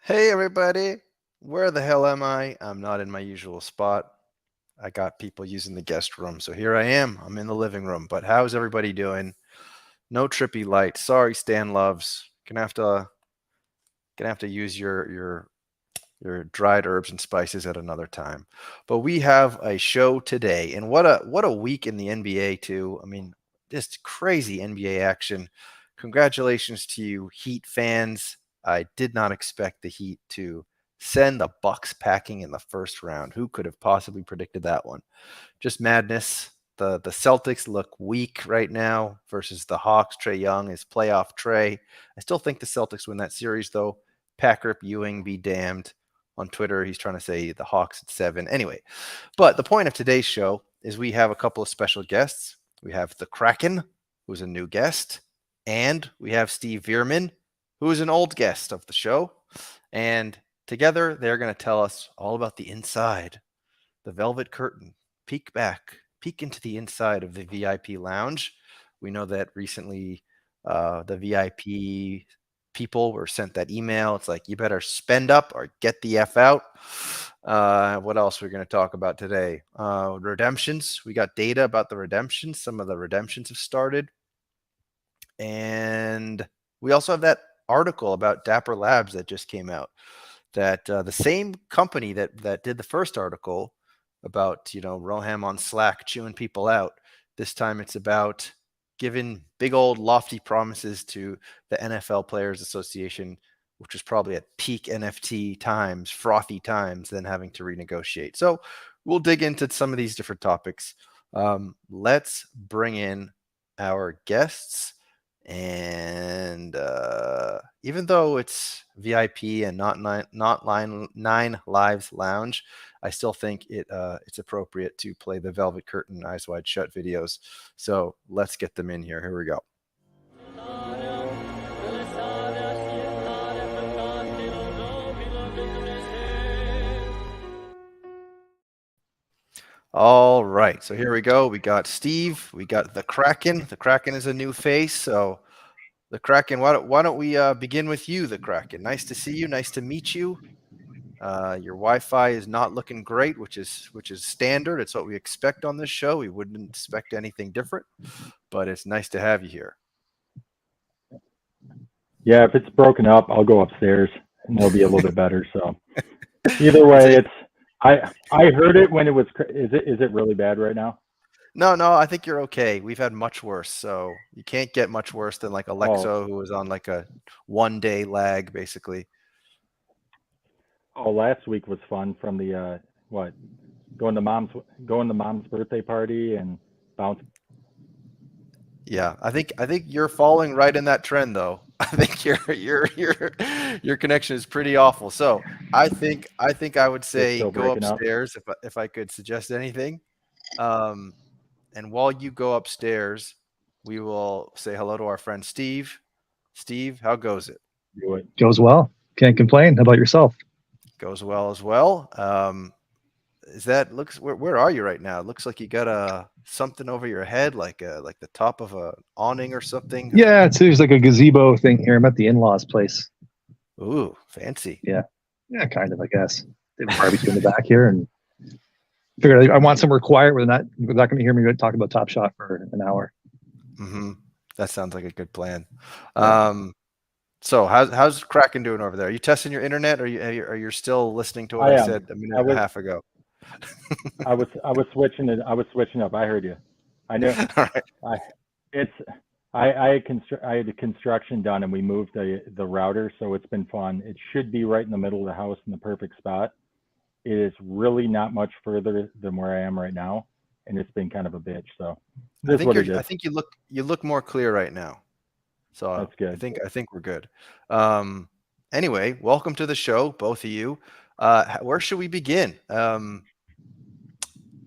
Hey everybody, where the hell am I? I'm not in my usual spot. I got people using the guest room, so here I am. I'm in the living room. But how's everybody doing? No trippy light. Sorry, Stan Loves. Gonna have to use your dried herbs and spices at another time. But we have a show today, and what a week in the NBA too. I mean, just crazy NBA action. Congratulations to you Heat fans. I did not expect the Heat to send the Bucks packing in the first round. Who could have possibly predicted that one? Just madness. The Celtics look weak right now versus the Hawks. Trae Young is playoff Trae. I still think the Celtics win that series though. Packer Ewing be damned. On Twitter, he's trying to say the Hawks at 7. Anyway, but the point of today's show is we have a couple of special guests. We have the Kraken, who's a new guest, and we have Steve Veerman, who is an old guest of the show. And together, they're going to tell us all about the inside, the velvet curtain, peek into the inside of the VIP lounge. We know that recently the VIP people were sent that email. It's like, you better spend up or get the F out. What else we're going to talk about today? Redemptions. We got data about the redemptions. Some of the redemptions have started. And we also have that article about Dapper Labs that just came out. That the same company that did the first article about, Roham on Slack chewing people out. This time it's about giving big old lofty promises to the NFL Players Association, which was probably at peak NFT times, frothy times, then having to renegotiate. So we'll dig into some of these different topics. Let's bring in our guests. And even though it's VIP and not Nine Lives Lounge, I still think it's appropriate to play the Velvet Curtain Eyes Wide Shut videos. So let's get them in here. Here we go. All right, so here we go. We got Steve. We got the Kraken. The Kraken is a new face. So the Kraken, why don't we begin with you, the Kraken? Nice to see you. Nice to meet you. Your Wi-Fi is not looking great, which is standard. It's what we expect on this show. We wouldn't expect anything different, but it's nice to have you here. Yeah, if it's broken up, I'll go upstairs and it'll be a little bit better. So either way, I heard it when it was. Is it really bad right now? No, I think you're okay. We've had much worse, so you can't get much worse than like Alexa, who was on like a 1-day lag, basically. Oh, last week was fun from the going to mom's birthday party and bounce. Yeah, I think you're falling right in that trend though. I think your connection is pretty awful. So I think I would It's say still go breaking up. upstairs if I could suggest anything. Um, and while you go upstairs, we will say hello to our friend Steve. Steve, how goes it? Do it. Goes well. Can't complain. How about yourself? Goes well as well. Is that looks where are you right now? It looks like you got a something over your head, like the top of a awning or something. Yeah, there's like a gazebo thing here. I'm at the in-laws place. Ooh, fancy. Yeah, yeah, kind of, I guess. They have a barbecue in the back here, and figured I want somewhere quiet where they're not going to hear me talk about Top Shot for an hour. Hmm. That sounds like a good plan. Yeah, So how's Kraken doing over there? Are you testing your internet, or are you still listening to what I I am. said a minute I and a was half ago? I was switching it. I was switching up. I heard you. I knew. All right. I it's I had the construction done and we moved the router, so it's been fun. It should be right in the middle of the house in the perfect spot. It is really not much further than where I am right now, and it's been kind of a bitch. So this is what it I is. think you look more clear right now. So That's I good. think I think we're good. Um, anyway, welcome to the show, both of you. Where should we begin?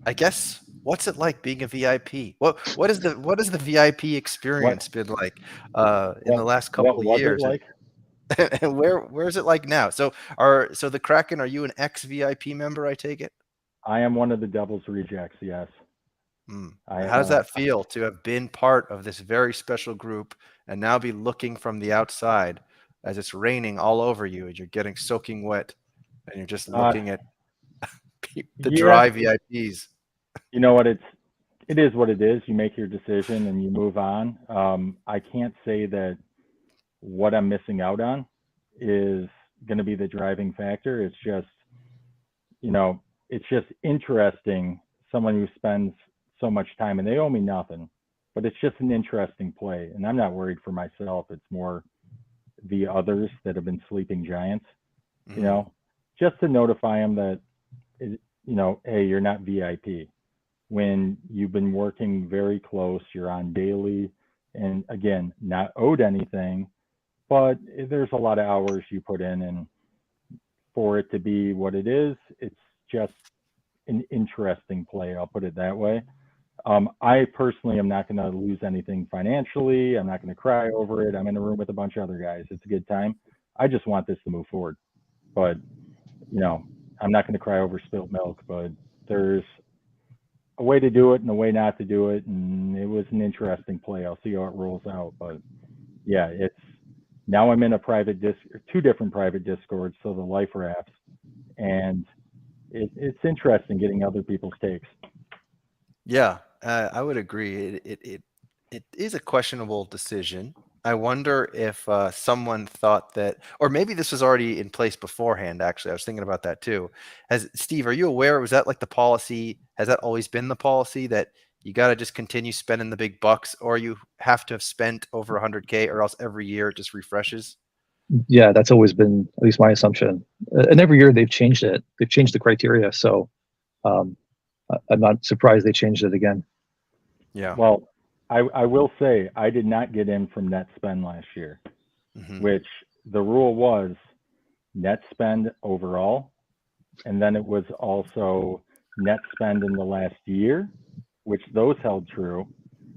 I guess what's it like being a VIP? What is the VIP What experience been like in the what last what couple of was it years? like? And where is it like now? So the Kraken, are you an ex VIP member? I take it. I am one of the Devil's rejects. Yes, I How does that feel to have been part of this very special group and now be looking from the outside as it's raining all over you and you're getting soaking wet and you're just uh looking at the yeah. dry VIPs? You know what? It is what it is. You make your decision and you move on. I can't say that what I'm missing out on is going to be the driving factor. It's just, you know, it's just interesting. Someone who spends so much time and they owe me nothing, but it's just an interesting play. And I'm not worried for myself. It's more the others that have been sleeping giants, you Hmm. know, just to notify them that, hey, you're not VIP. When you've been working very close, you're on daily, and again, not owed anything, but there's a lot of hours you put in, and for it to be what it is, it's just an interesting play. I'll put it that way. I personally am not going to lose anything financially. I'm not going to cry over it. I'm in a room with a bunch of other guys. It's a good time. I just want this to move forward. But, you know, I'm not going to cry over spilt milk, but there's a way to do it and a way not to do it. And it was an interesting play. I'll see how it rolls out. But yeah, it's now I'm in a private two different private discords, so the life rafts, and it's interesting getting other people's takes. Yeah, I would agree. It is a questionable decision. I wonder if someone thought that, or maybe this was already in place beforehand. Actually, I was thinking about that too. Has Steve, are you aware? Was that like the policy? Has that always been the policy that you got to just continue spending the big bucks, or you have to have spent over 100K, or else every year it just refreshes? yeah, that's always been at least my assumption. And every year they've changed it. They've changed the criteria, so um, I'm not surprised they changed it again. Yeah. Well, I will say I did not get in from net spend last year, Hmm. which the rule was net spend overall, and then it was also net spend in the last year, which those held true.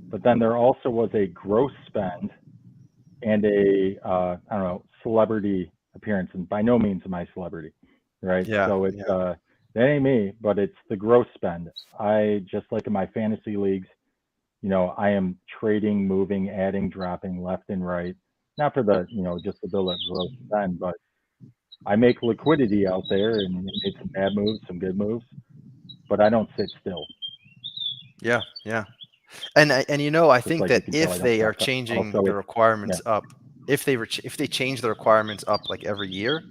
But then there also was a gross spend and a I don't know, celebrity appearance, and by no means am I celebrity, right? Yeah. So it's Yeah. that ain't me, but it's the gross spend. I just like in my fantasy leagues, I am trading, moving, adding, dropping left and right, not for the just to build up gross spend, but I make liquidity out there and made some bad moves, some good moves, but I don't sit still. Yeah. Yeah. And I Just think like you that can tell, I if don't they are talk. changing Also, the it's yeah, requirements up, if they change the requirements up like every year,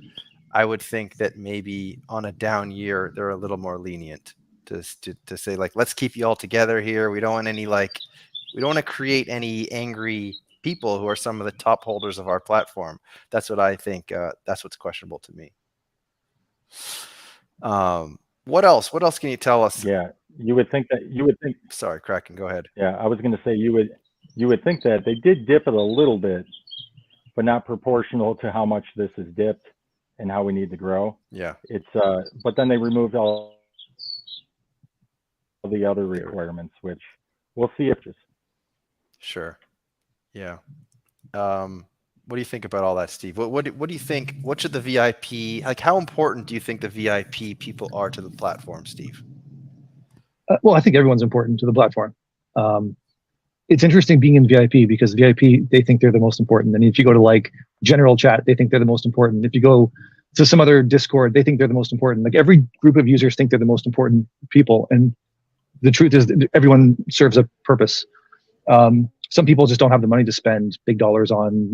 I would think that maybe on a down year they're a little more lenient to say like let's keep you all together here. We don't want to create any angry people who are some of the top holders of our platform. That's what I think. That's what's questionable to me. What else? What else can you tell us? yeah. You would think that you would think Sorry, Kraken, go ahead. Yeah, I was going to say you would. you would think that they did dip it a little bit, but not proportional to how much this is dipped and how we need to grow. Yeah. It's but then they removed all the other requirements, which we'll see if just Sure. Yeah. What do you think about all that, Steve? What do you think? What should the VIP, like? How important do you think the VIP people are to the platform, Steve? Well, I think everyone's important to the platform. Um, it's interesting being in VIP because VIP, they think they're the most important. And if you go to like general chat, they think they're the most important. If you go to some other Discord, they think they're the most important. Like every group of users think they're the most important people. And the truth is that everyone serves a purpose. Some people just don't have the money to spend big dollars on,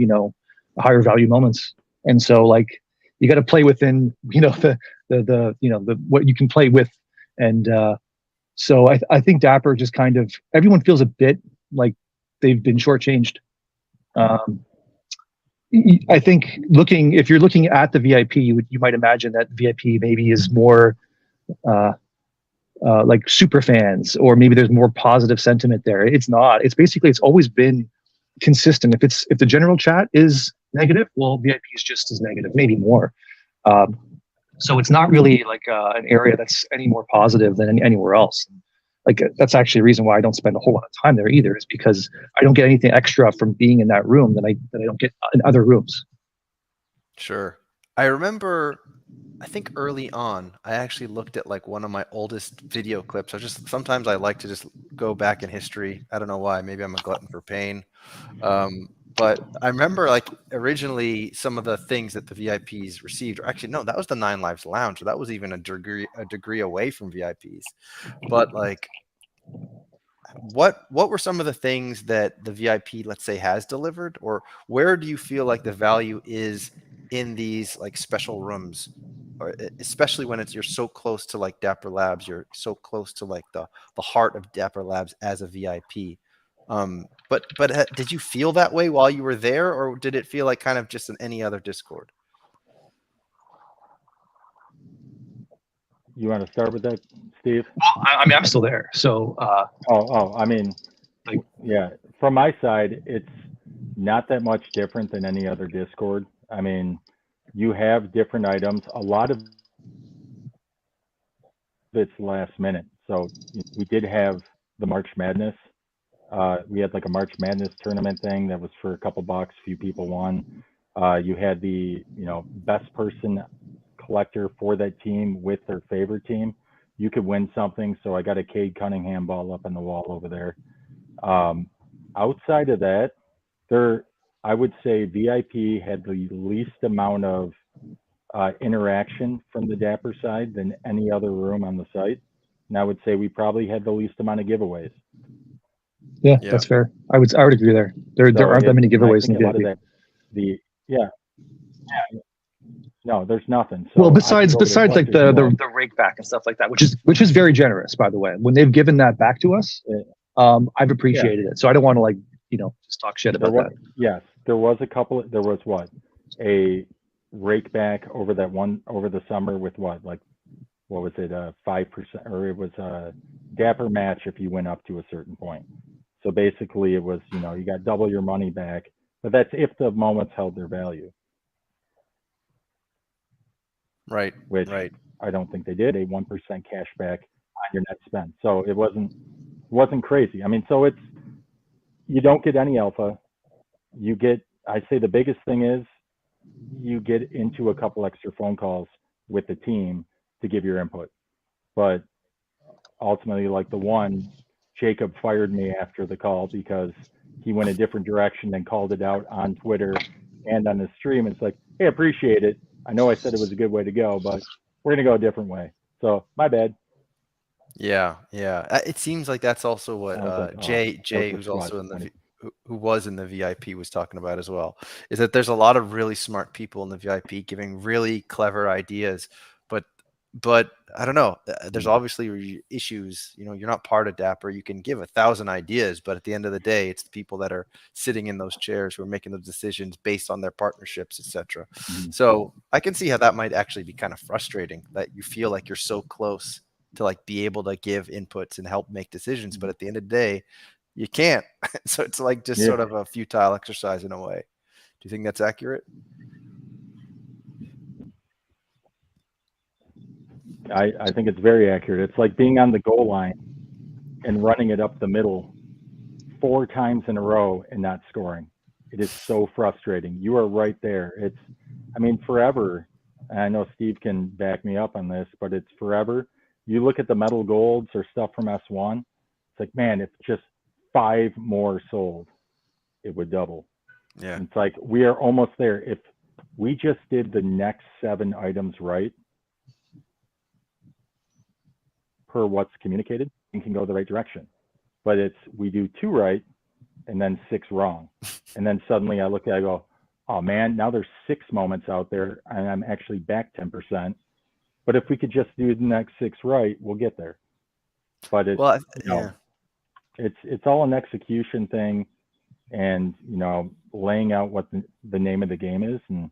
higher value moments. And so like you got to play within, the what you can play with. And so I think Dapper just kind of, everyone feels a bit like they've been shortchanged. Um, I think if you're looking at the VIP, you might imagine that VIP maybe is more uh, like super fans, or maybe there's more positive sentiment there. It's not. It's always been consistent. If the general chat is negative, well, VIP is just as negative, maybe more. Um, so it's not really like an area that's any more positive than anywhere else. Like that's actually a reason why I don't spend a whole lot of time there either, is because I don't get anything extra from being in that room that I don't get in other rooms. Sure. I remember, I think early on, I actually looked at like one of my oldest video clips. Sometimes I like to just go back in history. I don't know why. Maybe I'm a glutton for pain. But I remember like originally some of the things that the VIPs received, or actually no, that was the Nine Lives Lounge. So that was even a degree away from VIPs. But like, what were some of the things that the VIP, let's say, has delivered, or where do you feel like the value is in these like special rooms, or especially when you're so close to like Dapper Labs, you're so close to like the heart of Dapper Labs as a VIP. But did you feel that way while you were there, or did it feel like kind of just in any other Discord? you want to start with that, Steve? Well, I mean, I'm still there, so I mean, like, yeah. From my side, it's not that much different than any other Discord. I mean, you have different items. A lot of it's last minute. So we did have the March Madness. We had like a March Madness tournament thing that was for a couple bucks. Few people won. You had the best person collector for that team with their favorite team. You could win something. So I got a Cade Cunningham ball up on the wall over there. Outside of that, I would say VIP had the least amount of interaction from the Dapper side than any other room on the site. And I would say we probably had the least amount of giveaways. yeah, Yeah. that's fair. I would agree there. There aren't that many giveaways in the VIP. No, there's nothing. So Well, besides like the rake back and stuff like that, which is very generous, by the way. When they've given that back to us, I've appreciated it. So I don't want to like just talk shit about that. Yes, there was a couple. There was a rake back over the summer with what was it 5%, or it was a Dapper match if you went up to a certain point. So basically, it was you got double your money back, but that's if the moments held their value. Right. Which right. I don't think they did. A 1% cash back on your net spend. So it wasn't crazy. I mean, so you don't get any alpha. I'd say the biggest thing is you get into a couple extra phone calls with the team to give your input. But ultimately, like the one, Jacob fired me after the call because he went a different direction and called it out on Twitter and on the stream. It's like, hey, appreciate it. I know I said it was a good way to go, but we're going to go a different way. So my bad. Yeah. It seems like that's also what like, Jay, who's also who was in the VIP, was talking about as well. Is that there's a lot of really smart people in the VIP giving really clever ideas, but I don't know. There's obviously issues. You're not part of Dapper. You can give 1,000 ideas, but at the end of the day, it's the people that are sitting in those chairs who are making those decisions based on their partnerships, etc. Mm-hmm. So I can see how that might actually be kind of frustrating, that you feel like you're so close to like be able to give inputs and help make decisions, but at the end of the day, you can't. So it's like just sort of a futile exercise in a way. Do you think that's accurate? I think it's very accurate. It's like being on the goal line and running it up the middle 4 times in a row and not scoring. It is so frustrating. You are right there. I mean, forever, and I know Steve can back me up on this, but it's forever. You look at the medal golds or stuff from S1, it's like, man, if just 5 more sold, it would double. Yeah. And it's like, we are almost there. If we just did the next 7 items right per what's communicated, and can go the right direction. But we do 2 right and then 6 wrong. And then suddenly I go, oh man, now there's 6 moments out there and I'm actually back 10%. But if we could just do the next 6 right, we'll get there. But it's, it's all an execution thing, and, laying out what the name of the game is. And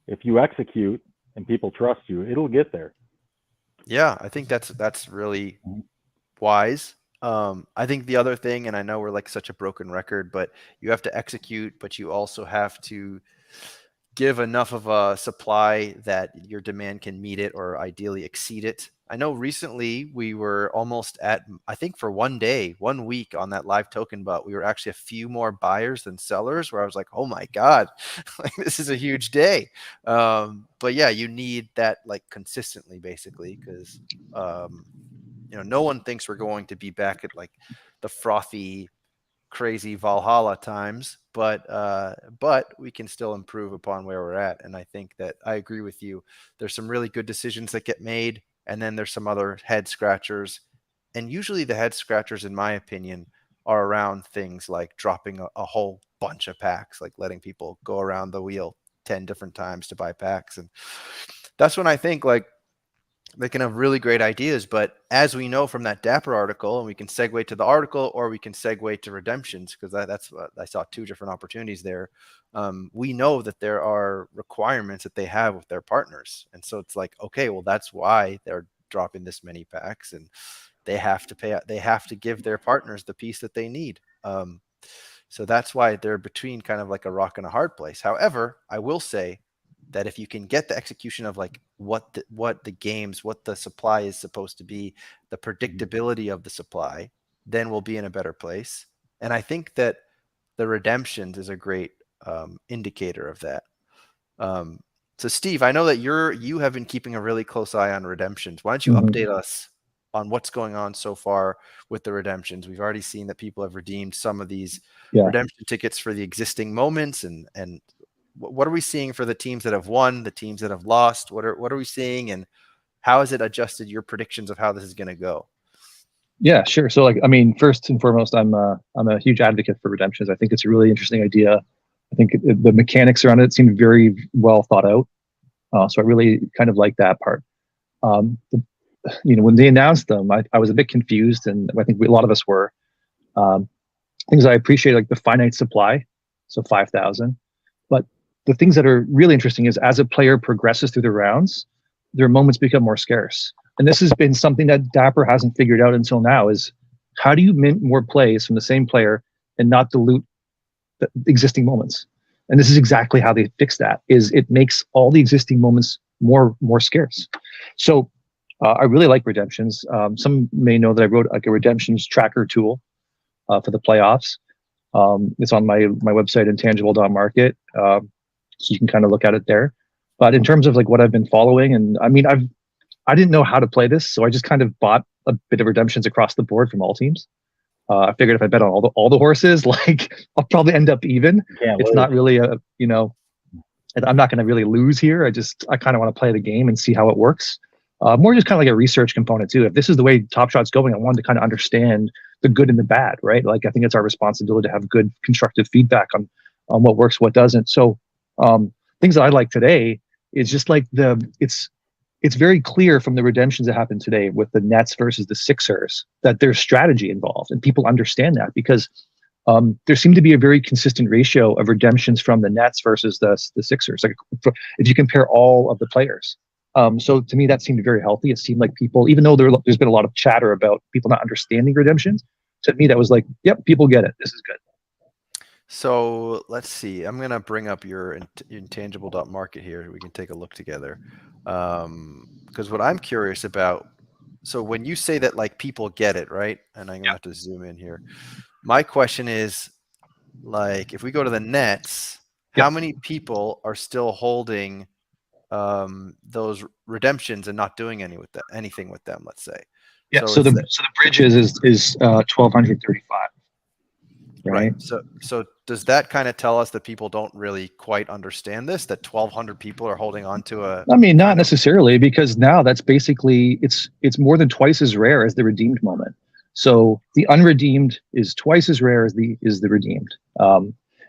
if you execute and people trust you, it'll get there. Yeah, I think that's really wise. I think the other thing, and I know we're like such a broken record, but you have to execute, but you also have to give enough of a supply that your demand can meet it or ideally exceed it. I know recently we were almost at, I think for 1 week on that live token, but we were actually a few more buyers than sellers, where I was like, oh my God, like this is a huge day. But yeah, you need that like consistently, basically, because no one thinks we're going to be back at like the frothy, crazy Valhalla times, but we can still improve upon where we're at. And I think that I agree with you. There's some really good decisions that get made, and then there's some other head scratchers. And usually the head scratchers, in my opinion, are around things like dropping a whole bunch of packs, like letting people go around the wheel 10 different times to buy packs. And that's when I think like they can have really great ideas. But as we know from that Dapper article, and we can segue to the article, or we can segue to redemptions, because that's what I saw, 2 different opportunities there. We know that there are requirements that they have with their partners. And so it's like, okay, well, that's why they're dropping this many packs, and they have to give their partners the piece that they need. So that's why they're between kind of like a rock and a hard place. However, I will say that if you can get the execution of like what the supply is supposed to be, the predictability of the supply, then we'll be in a better place. And I think that the redemptions is a great indicator of that. So Steve, I know that you have been keeping a really close eye on redemptions. Why don't you update us on what's going on so far with the redemptions? We've already seen that people have redeemed some of these redemption tickets for the existing moments, and what are we seeing for the teams that have won, the teams that have lost? What are we seeing, and how has it adjusted your predictions of how this is going to go? Yeah, sure. So like, I mean, first and foremost, I'm a huge advocate for redemptions. I think it's a really interesting idea. I think the mechanics around it seem very well thought out. So I really kind of like that part. When they announced them, I was a bit confused, and I think a lot of us were. Things I appreciate, like the finite supply, so 5,000. But the things that are really interesting is as a player progresses through the rounds, their moments become more scarce. And this has been something that Dapper hasn't figured out until now, is how do you mint more plays from the same player and not dilute the existing moments? And this is exactly how they fix that, is it makes all the existing moments more scarce. So I really like redemptions. Some may know that I wrote like a redemptions tracker tool for the playoffs. It's on my website, intangible.market. So you can kind of look at it there. But in terms of like what I've been following, and I mean, I didn't know how to play this, so I just kind of bought a bit of redemptions across the board from all teams. I figured if I bet on all the horses, like I'll probably end up even. It's not really I'm not going to really lose here. I kind of want to play the game and see how it works. More just kind of like a research component too. If this is the way Top Shot's going, I wanted to kind of understand the good and the bad, right? Like I think it's our responsibility to have good constructive feedback on what works, what doesn't. So things that I like today is just like it's very clear from the redemptions that happened today with the Nets versus the Sixers that there's strategy involved, and people understand that because there seemed to be a very consistent ratio of redemptions from the Nets versus the Sixers. Like if you compare all of the players. So to me, that seemed very healthy. It seemed like people, even though there's been a lot of chatter about people not understanding redemptions, to me, that was like, yep, people get it. This is good. So let's see. I'm gonna bring up your intangible.market here. We can take a look together. Because what I'm curious about, so when you say that like people get it, right? And I'm gonna have to zoom in here. My question is, like, if we go to the nets, how Yep. many people are still holding those redemptions and not doing anything with them? Let's say. Yeah. So So it's the that, so the bridge is 1235. right. Right. So does that kind of tell us that people don't really quite understand this? That 1,200 people are holding on to a I mean, not kind of necessarily, because now that's basically it's more than twice as rare as the redeemed moment. So the unredeemed is twice as rare as the redeemed.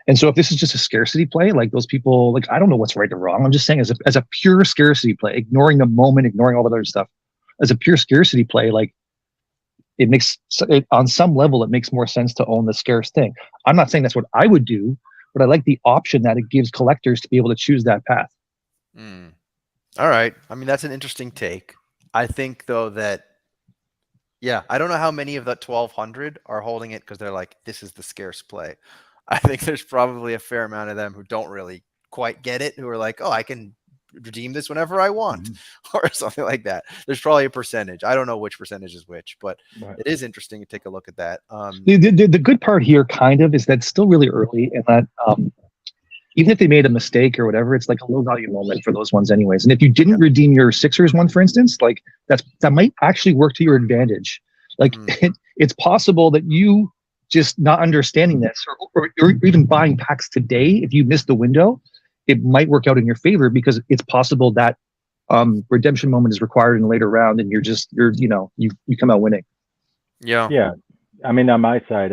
And so if this is just a scarcity play, like those people, like I don't know what's right or wrong. I'm just saying as a pure scarcity play, ignoring the moment, ignoring all that other stuff, as a pure scarcity play, like on some level it makes more sense to own the scarce thing. I'm not saying that's what I would do, but I like the option that it gives collectors to be able to choose that path. Mm. All right. I mean, that's an interesting take. I think though that, yeah, I don't know how many of that 1,200 are holding it because they're like, this is the scarce play. I think there's probably a fair amount of them who don't really quite get it, who are like, oh, I can redeem this whenever I want or something like that. There's probably a percentage. I don't know which percentage is which, but Right. it is interesting to take a look at that. The good part here kind of is that it's still really early, and that even if they made a mistake or whatever, it's like a low value moment for those ones anyways. And if you didn't redeem your Sixers one, for instance, like that might actually work to your advantage. Like it's possible that you just not understanding this or even buying packs today, if you missed the window, it might work out in your favor, because it's possible that redemption moment is required in a later round, and you come out winning. Yeah. I mean, on my side,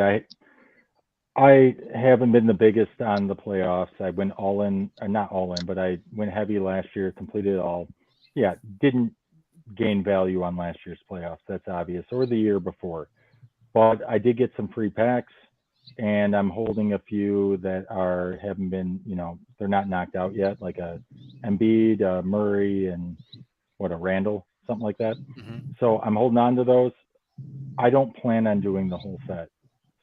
I haven't been the biggest on the playoffs. I went all in, not all in, but I went heavy last year, completed it all. Yeah, didn't gain value on last year's playoffs. That's obvious, or the year before. But I did get some free packs, and I'm holding a few that haven't been, they're not knocked out yet, like a Embiid, Murray, and a Randall, something like that. So I'm holding on to those. I don't plan on doing the whole set,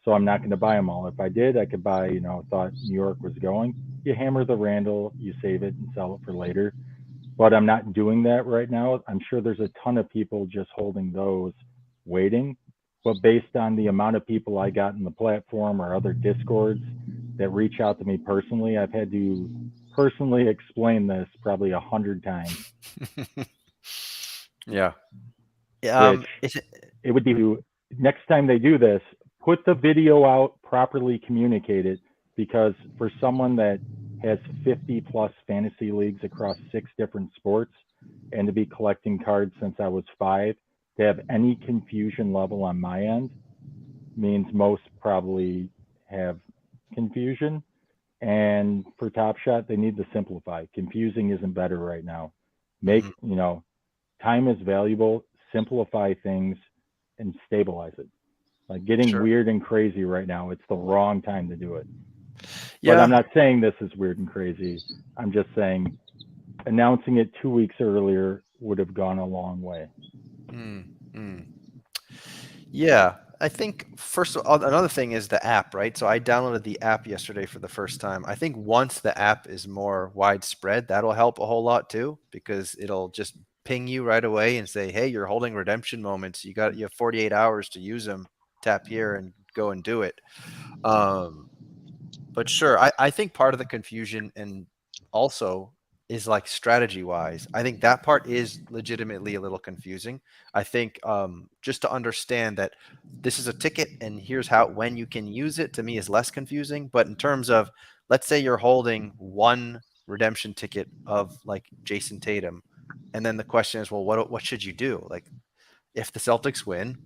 so I'm not going to buy them all. If I did, I could buy, thought New York was going. You hammer the Randall, you save it and sell it for later. But I'm not doing that right now. I'm sure there's a ton of people just holding those, waiting. But based on the amount of people I got in the platform or other Discords that reach out to me personally, I've had to personally explain this probably 100 times. Yeah. It would be, next time they do this, put the video out, properly communicate it, because for someone that has 50 plus fantasy leagues across 6 different sports, and to be collecting cards since I was 5, to have any confusion level on my end means most probably have confusion. And for Top Shot, they need to simplify. Confusing isn't better right now. Time is valuable. Simplify things and stabilize it. Like getting weird and crazy right now, it's the wrong time to do it. Yeah. But I'm not saying this is weird and crazy. I'm just saying announcing it 2 weeks earlier would have gone a long way. Yeah, I think first of all, another thing is the app, right? So I downloaded the app yesterday for the first time. I think once the app is more widespread, that'll help a whole lot too, because it'll just ping you right away and say, hey, you're holding redemption moments. You have 48 hours to use them. Tap here and go and do it. But sure, I think part of the confusion and also is like strategy wise. I think that part is legitimately a little confusing. I think just to understand that this is a ticket and here's when you can use it, to me is less confusing. But in terms of, let's say you're holding one redemption ticket of like Jason Tatum, and then the question is, well, what should you do? Like if the Celtics win,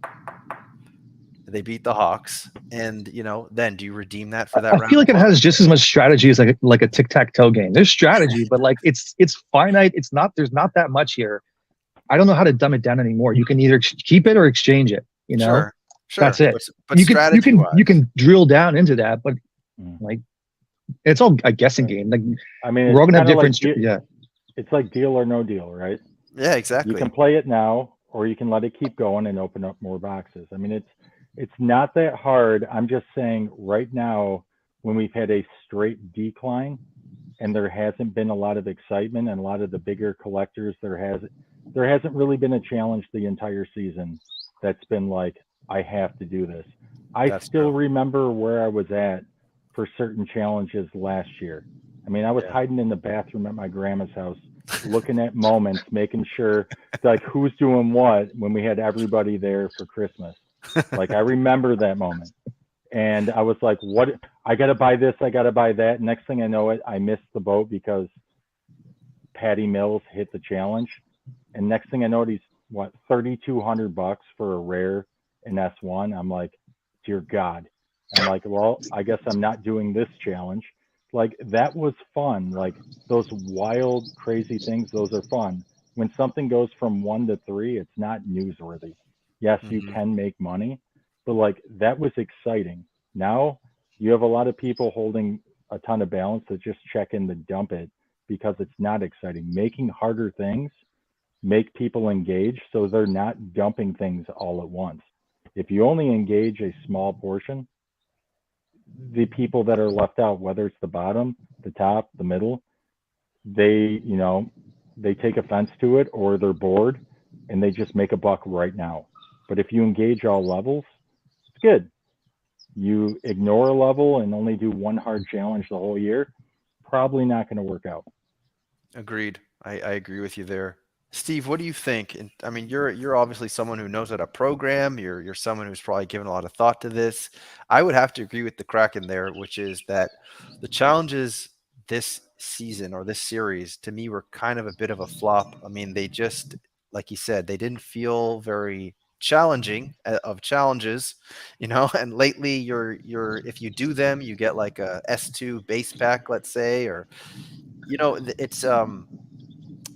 they beat the Hawks, and then do you redeem that for that round? I feel like it has just as much strategy as like a tic-tac-toe game. There's strategy, but like it's finite. There's not that much here. I don't know how to dumb it down anymore. You can either keep it or exchange it. Sure. That's it. But you can drill down into that, but like it's all a guessing game. Like I mean, we're all gonna have different. It's like deal or no deal, right? Yeah, exactly. You can play it now, or you can let it keep going and open up more boxes. I mean, It's not that hard. I'm just saying right now, when we've had a straight decline and there hasn't been a lot of excitement and a lot of the bigger collectors, there hasn't really been a challenge the entire season that's been like, I have to do this. I That's still true. remember where I was at for certain challenges last year. I mean, I was Yeah. hiding in the bathroom at my grandma's house, looking at moments, making sure like who's doing what when we had everybody there for Christmas. Like I remember that moment. And I was like, what? I got to buy this. I got to buy that. Next thing I know it, I missed the boat because Patty Mills hit the challenge. And next thing I know, he's what, $3,200 for a rare in S1. I'm like, dear God. I'm like, well, I guess I'm not doing this challenge. Like that was fun. Like those wild, crazy things, those are fun. When something goes from 1 to 3, it's not newsworthy. Yes, you Hmm. can make money, but like that was exciting. Now you have a lot of people holding a ton of balance that just check in to dump it because it's not exciting. Making harder things make people engage so they're not dumping things all at once. If you only engage a small portion, the people that are left out, whether it's the bottom, the top, the middle, they, they take offense to it or they're bored and they just make a buck right now. But if you engage all levels, it's good. You ignore a level and only do one hard challenge the whole year, probably not going to work out. Agreed. I agree with you there. Steve, what do you think? And I mean, you're obviously someone who knows how to program. You're someone who's probably given a lot of thought to this. I would have to agree with the Kraken there, which is that the challenges this season or this series to me were kind of a bit of a flop. I mean, they just, like you said, they didn't feel very challenging of challenges, and lately you're if you do them, you get like a S2 base pack, let's say, or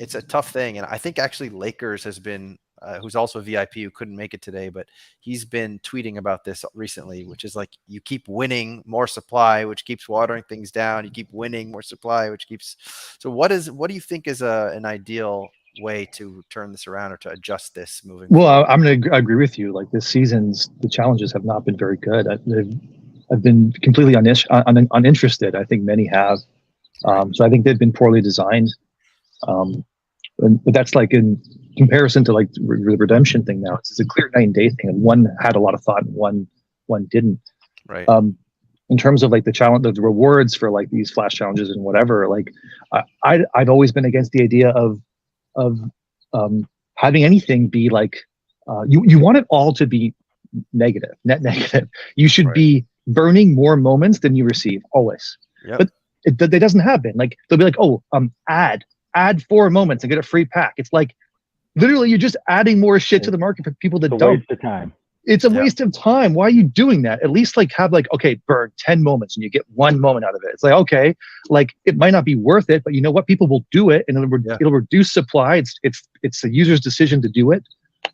it's a tough thing. And I think actually Lakers has been, who's also a VIP who couldn't make it today, but he's been tweeting about this recently, which is like you keep winning more supply, which keeps watering things down. You keep winning more supply, which keeps. So what do you think is an ideal way to turn this around or to adjust this moving Well, forward? I'm going to agree with you. Like this season's, the challenges have not been very good. I've been completely uninterested. I think many have. Right. So I think they've been poorly designed. Um, but that's like in comparison to like the redemption thing. Now it's a clear night and day thing, and one had a lot of thought, and one didn't. Right. In terms of like the challenge, the rewards for like these flash challenges and whatever. Like I've always been against the idea of having anything be like you want it all to be negative, net negative. You should Right. be burning more moments than you receive always. Yep. But it doesn't happen. Like they'll be like, oh, add 4 moments and get a free pack. It's like literally you're just adding more shit to the market for people to It's a dump. waste of time. It's a Yep. waste of time. Why are you doing that? At least like have like, okay, burn 10 moments and you get 1 moment out of it. It's like, okay, like it might not be worth it, but you know what? People will do it and Yeah. it'll reduce supply. It's the user's decision to do it.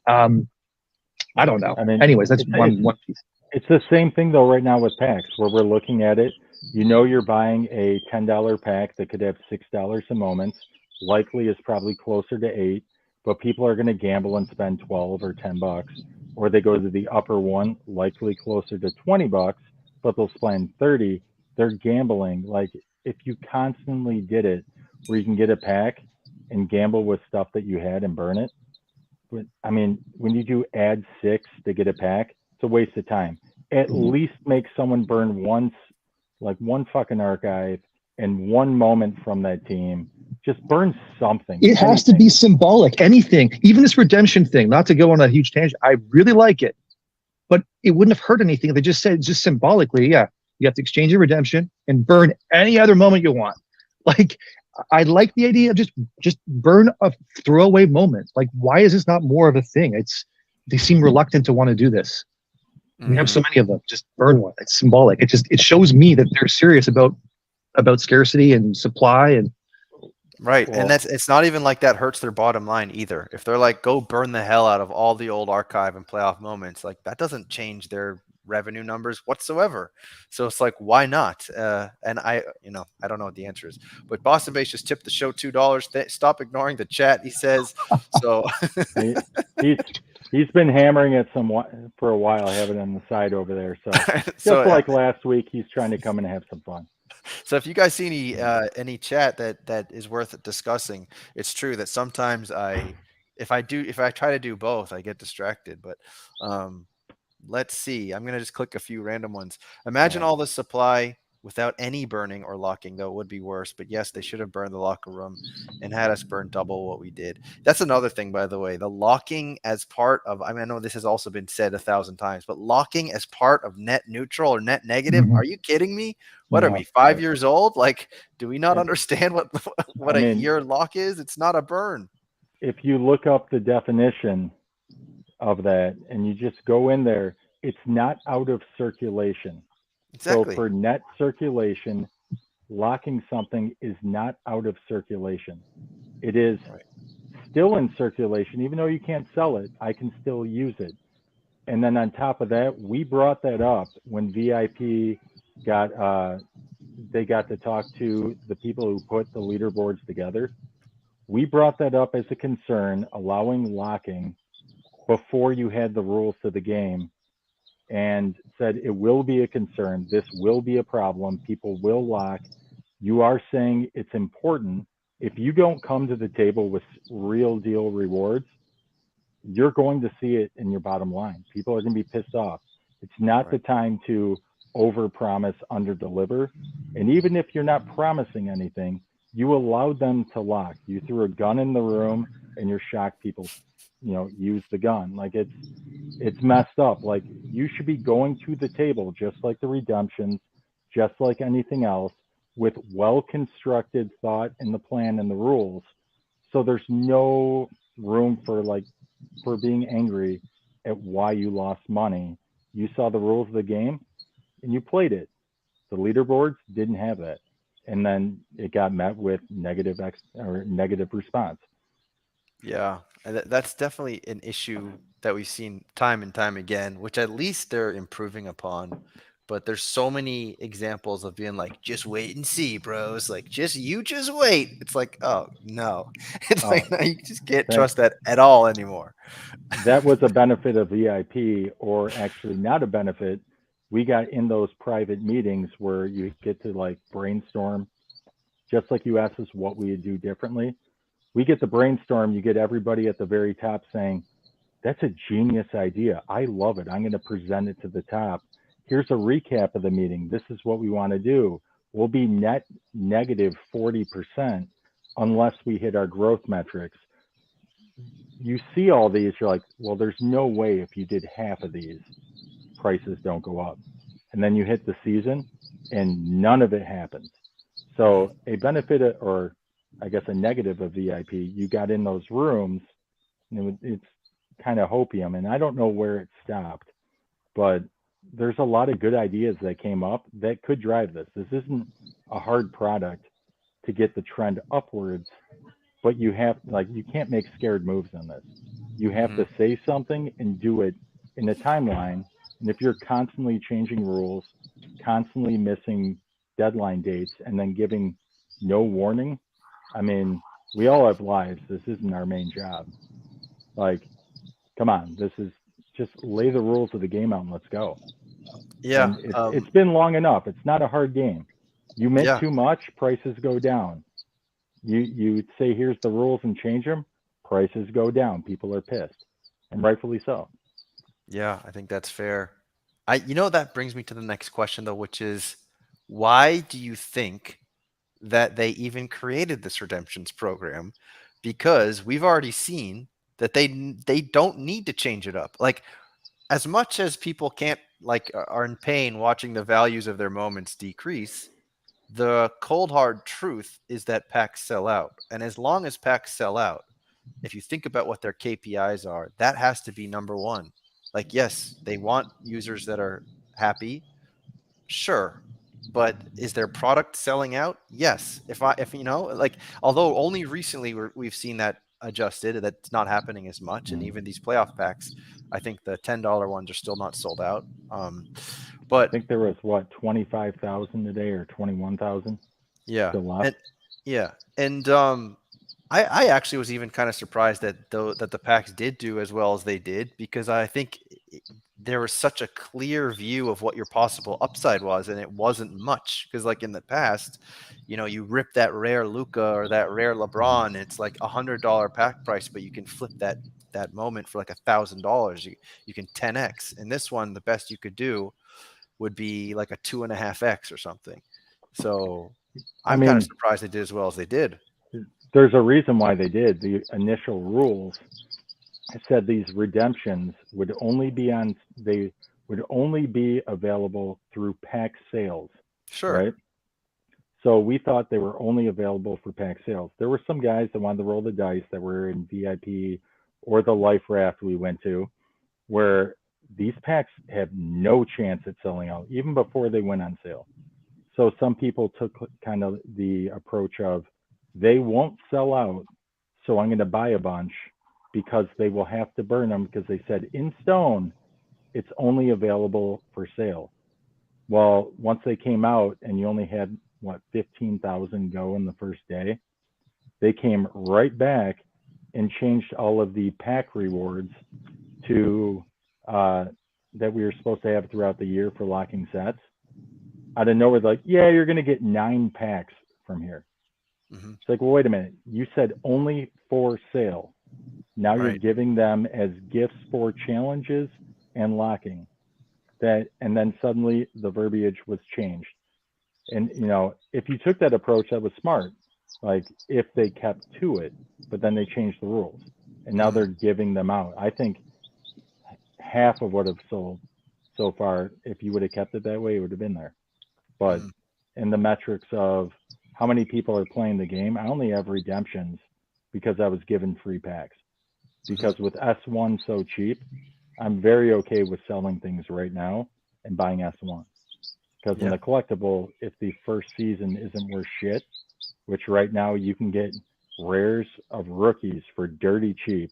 I don't know. I mean, Anyways, that's it's one piece. it's the same thing though right now with packs where we're looking at it. You know you're buying a $10 pack that could have $6 a moment. Likely is probably closer to 8, but people are going to gamble and spend 12 or $10, or they go to the upper one, likely closer to $20, but they'll spend 30. They're gambling. Like if you constantly did it, where you can get a pack and gamble with stuff that you had and burn it. But I mean, when you do add 6 to get a pack, it's a waste of time. At least make someone burn once, like one fucking archive and one moment from that team. Just burn something. It has to anything. be symbolic. Anything, even this redemption thing. Not to go on a huge tangent. I really like it, but it wouldn't have hurt anything if they just said just symbolically. Yeah, you have to exchange your redemption and burn any other moment you want. Like I like the idea of just burn a throwaway moment. Like why is this not more of a thing? They seem reluctant to want to do this. We have so many of them. Just burn one. It's symbolic. It shows me that they're serious about scarcity and supply and. Right. Well, And it's not even like that hurts their bottom line either. If they're like, go burn the hell out of all the old archive and playoff moments, like that doesn't change their revenue numbers whatsoever. So it's like, why not? And I don't know what the answer is, but Boston Base just tipped the show $2. Stop ignoring the chat, he says. So he, he's He's been hammering it for a while. I have it on the side over there. So just So like last week, he's trying to come and have some fun. so if you guys see any chat that is worth discussing, it's true that sometimes if I try to do both, I get distracted. But um, let's see. I'm gonna just click a few random ones. Imagine Yeah. all the supply without any burning or locking, though it would be worse. But yes, they should have burned the locker room and had us burn double what we did. That's another thing, by the way. The locking as part of, I mean, I know this has also been said 1,000 times, but locking as part of net neutral or net negative. Mhm. Are you kidding me? What are we, No. 5 years old? Like, do we not If understand what I what a mean, year lock is? It's not a burn. if you look up the definition of that and you just go in there, it's not out of circulation. So Exactly. for net circulation, locking something is not out of circulation. It is Right. still in circulation, even though you can't sell it, I can still use it. And then on top of that, we brought that up when VIP got they got to talk to the people who put the leaderboards together. We brought that up as a concern, allowing locking before you had the rules to the game, and said it will be a concern. This will be a problem. People will lock. You are saying it's important. If you don't come to the table with real deal rewards, you're going to see it in your bottom line. People are going to be pissed off. It's not the Right. time to over promise, under deliver. And even if you're not promising anything, you allowed them to lock. You threw a gun in the room and you're shocked people, use the gun. Like it's messed up. Like you should be going to the table just like the redemptions, just like anything else, with well constructed thought in the plan and the rules. So there's no room for being angry at why you lost money. You saw the rules of the game and you played it. The leaderboards didn't have that. And then it got met with negative response. Yeah, and that's definitely an issue that we've seen time and time again, which at least they're improving upon. But there's so many examples of being like, just wait and see, bros. Like, just wait. It's like, oh no, it's Oh, like no, you just can't that trust that at all anymore. that was a benefit of VIP, or actually not a benefit. We got in those private meetings where you get to like brainstorm, just like you asked us what we would do differently. We get the brainstorm, you get everybody at the very top saying, that's a genius idea. I love it. I'm going to present it to the top. Here's a recap of the meeting. This is what we want to do. We'll be net negative 40% unless we hit our growth metrics. You see all these, you're like, well, there's no way if you did half of these, prices don't go up. And then you hit the season and none of it happens. Hmm. So a benefit, or I guess a negative of VIP, you got in those rooms and it's kind of hopium. And I don't know where it stopped, but there's a lot of good ideas that came up that could drive this. This isn't a hard product to get the trend upwards, but you can't make scared moves on this. You have Hmm. to say something and do it in a timeline. And if you're constantly changing rules, constantly missing deadline dates, and then giving no warning, I mean, we all have lives. This isn't our main job. Like, come on, this is just lay the rules of the game out and let's go. Yeah. And it's been long enough. It's not a hard game. You miss Yeah. too much, prices go down. You say here's the rules and change them, prices go down. People are pissed, and rightfully so. Yeah. I think that's fair. That brings me to the next question though, which is, why do you think that they even created this redemptions program? Because we've already seen that they don't need to change it up. Like, as much as people can't, like, are in pain watching the values of their moments decrease, the cold hard truth is that packs sell out. And as long as packs sell out, if you think about what their KPIs are, that has to be number one. Like, yes, they want users that are happy. Sure. But is their product selling out? Yes. If like, although only recently we've seen that adjusted, that's not happening as much. And Mm. even these playoff packs, I think the $10 ones are still not sold out. I But think there was what 25,000 today or 21,000 yeah, still left. and yeah, and I actually was even kind of surprised that that the packs did do as well as they did, because I think there was such a clear view of what your possible upside was, and it wasn't much. Because like in the past, you rip that rare Luca or that rare LeBron, it's like $100 pack price, but you can flip that moment for like $1,000. You can 10x. In this one, the best you could do would be like a 2.5x or something. So I I'm kind of mean, surprised they did as well as they did. there's a reason why they did. The initial rules said these redemptions would only be available through pack sales, Sure. right? So we thought they were only available for pack sales. There were some guys that wanted to roll the dice that were in VIP or the life raft we went to, where these packs have no chance at selling out even before they went on sale. So some people took kind of the approach of they won't sell out, so I'm going to buy a bunch because they will have to burn them, because they said in stone it's only available for sale. Well, once they came out and you only had what 15,000 go in the first day, they came right back and changed all of the pack rewards to that we were supposed to have throughout the year for locking sets. Out of nowhere, like, yeah, you're going to get 9 packs from here. Hmm. It's like, well, wait a minute. You said only for sale. Now you're Right. giving them as gifts for challenges and locking. And then suddenly the verbiage was changed. And if you took that approach, that was smart. Like if they kept to it, but then they changed the rules, and now Hmm. they're giving them out. I think half of what have sold so far, if you would have kept it that way, it would have been there. But Hmm. in the metrics of how many people are playing the game, I only have redemptions because I was given free packs. Hmm. Because with S1 so cheap, I'm very okay with selling things right now and buying S1. Because in Yeah. the collectible, if the first season isn't worth shit, which right now you can get rares of rookies for dirty cheap,